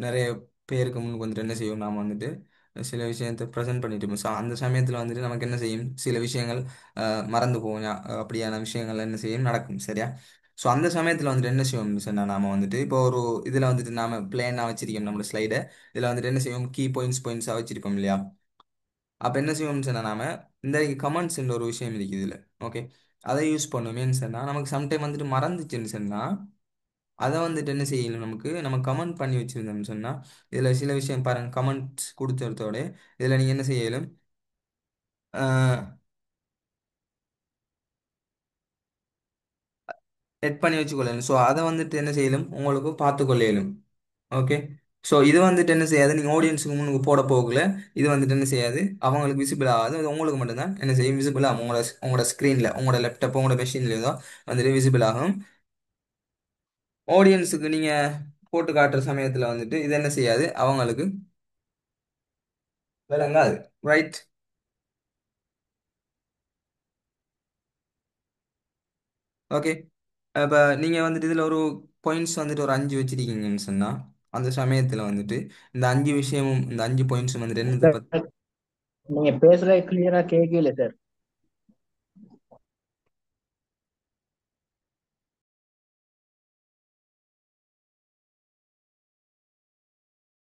நிறைய பேருக்கு முன்னுக்கு வந்துட்டு என்ன செய்வோம், நாம் வந்துட்டு சில விஷயத்தை ப்ரெசென்ட் பண்ணிட்டு இருப்போம். ஸோ அந்த சமயத்தில் வந்துட்டு நமக்கு என்ன செய்யும், சில விஷயங்கள் மறந்து போகும். அப்படியான விஷயங்கள் என்ன செய்யும் நடக்கும், சரியா? ஸோ அந்த சமயத்தில் வந்துட்டு என்ன செய்வோம் சொன்னால் நாம வந்துட்டு இப்போ ஒரு இதில் வந்துட்டு நாம பிளேனாக வச்சிருக்கோம் நம்மளோட ஸ்லைடை. இதில் வந்துட்டு என்ன செய்வோம், கீ பாயிண்ட்ஸாக வச்சிருப்போம் இல்லையா? அப்போ என்ன செய்வோம்னு சொன்னால் நாம இந்த கமெண்ட்ஸ்ன்ற ஒரு விஷயம் இருக்குது இதில். ஓகே, அதை யூஸ் பண்ணுவோமேன்னு சொன்னால் நமக்கு சம்டைம் வந்துட்டு மறந்துச்சுன்னு சொன்னால் அதை வந்துட்டு என்ன செய்யணும், நம்ம கமெண்ட் பண்ணி வச்சிருந்தோம்னு சொன்னால் இதில் சில விஷயம் பாருங்க, கமெண்ட்ஸ் கொடுத்ததோட இதில் நீங்கள் என்ன செய்யலும் செட் பண்ணி வச்சுக்கொள்ளணும். ஸோ அதை வந்துட்டு என்ன செய்யலும் உங்களுக்கு பார்த்து கொள்ளையிலும். ஓகே, ஸோ இது வந்துட்டு என்ன செய்யாது, நீங்கள் ஆடியன்ஸுக்கு முன்னுக்கு போட போகல, இது வந்துட்டு என்ன செய்யாது, அவங்களுக்கு விசிபிள் ஆகாது. அது உங்களுக்கு மட்டும்தான் என்ன செய்யும், விசிபிள் ஆகும். உங்களோட ஸ்க்ரீனில், உங்களோட லேப்டாப், உங்களோட மெஷின்லேயோ தான் வந்துட்டு விசிபிள் ஆகும். ஆடியன்ஸுக்கு நீங்கள் போட்டு காட்டுற சமயத்தில் வந்துட்டு இது என்ன செய்யாது, அவங்களுக்கு விளங்காது, ரைட்? ஓகே, இப்போ நீங்கள் வந்துட்டு இதில் ஒரு பாயிண்ட்ஸ் வந்துட்டு ஒரு 5 வச்சிருக்கீங்கன்னு சொன்னால் அந்த சமயத்தில் வந்துட்டு இந்த 5 பாயிண்ட்ஸும் வந்துட்டு என்னது சார் நீங்க பேசுறது கிளியரா கேட்கல சார்.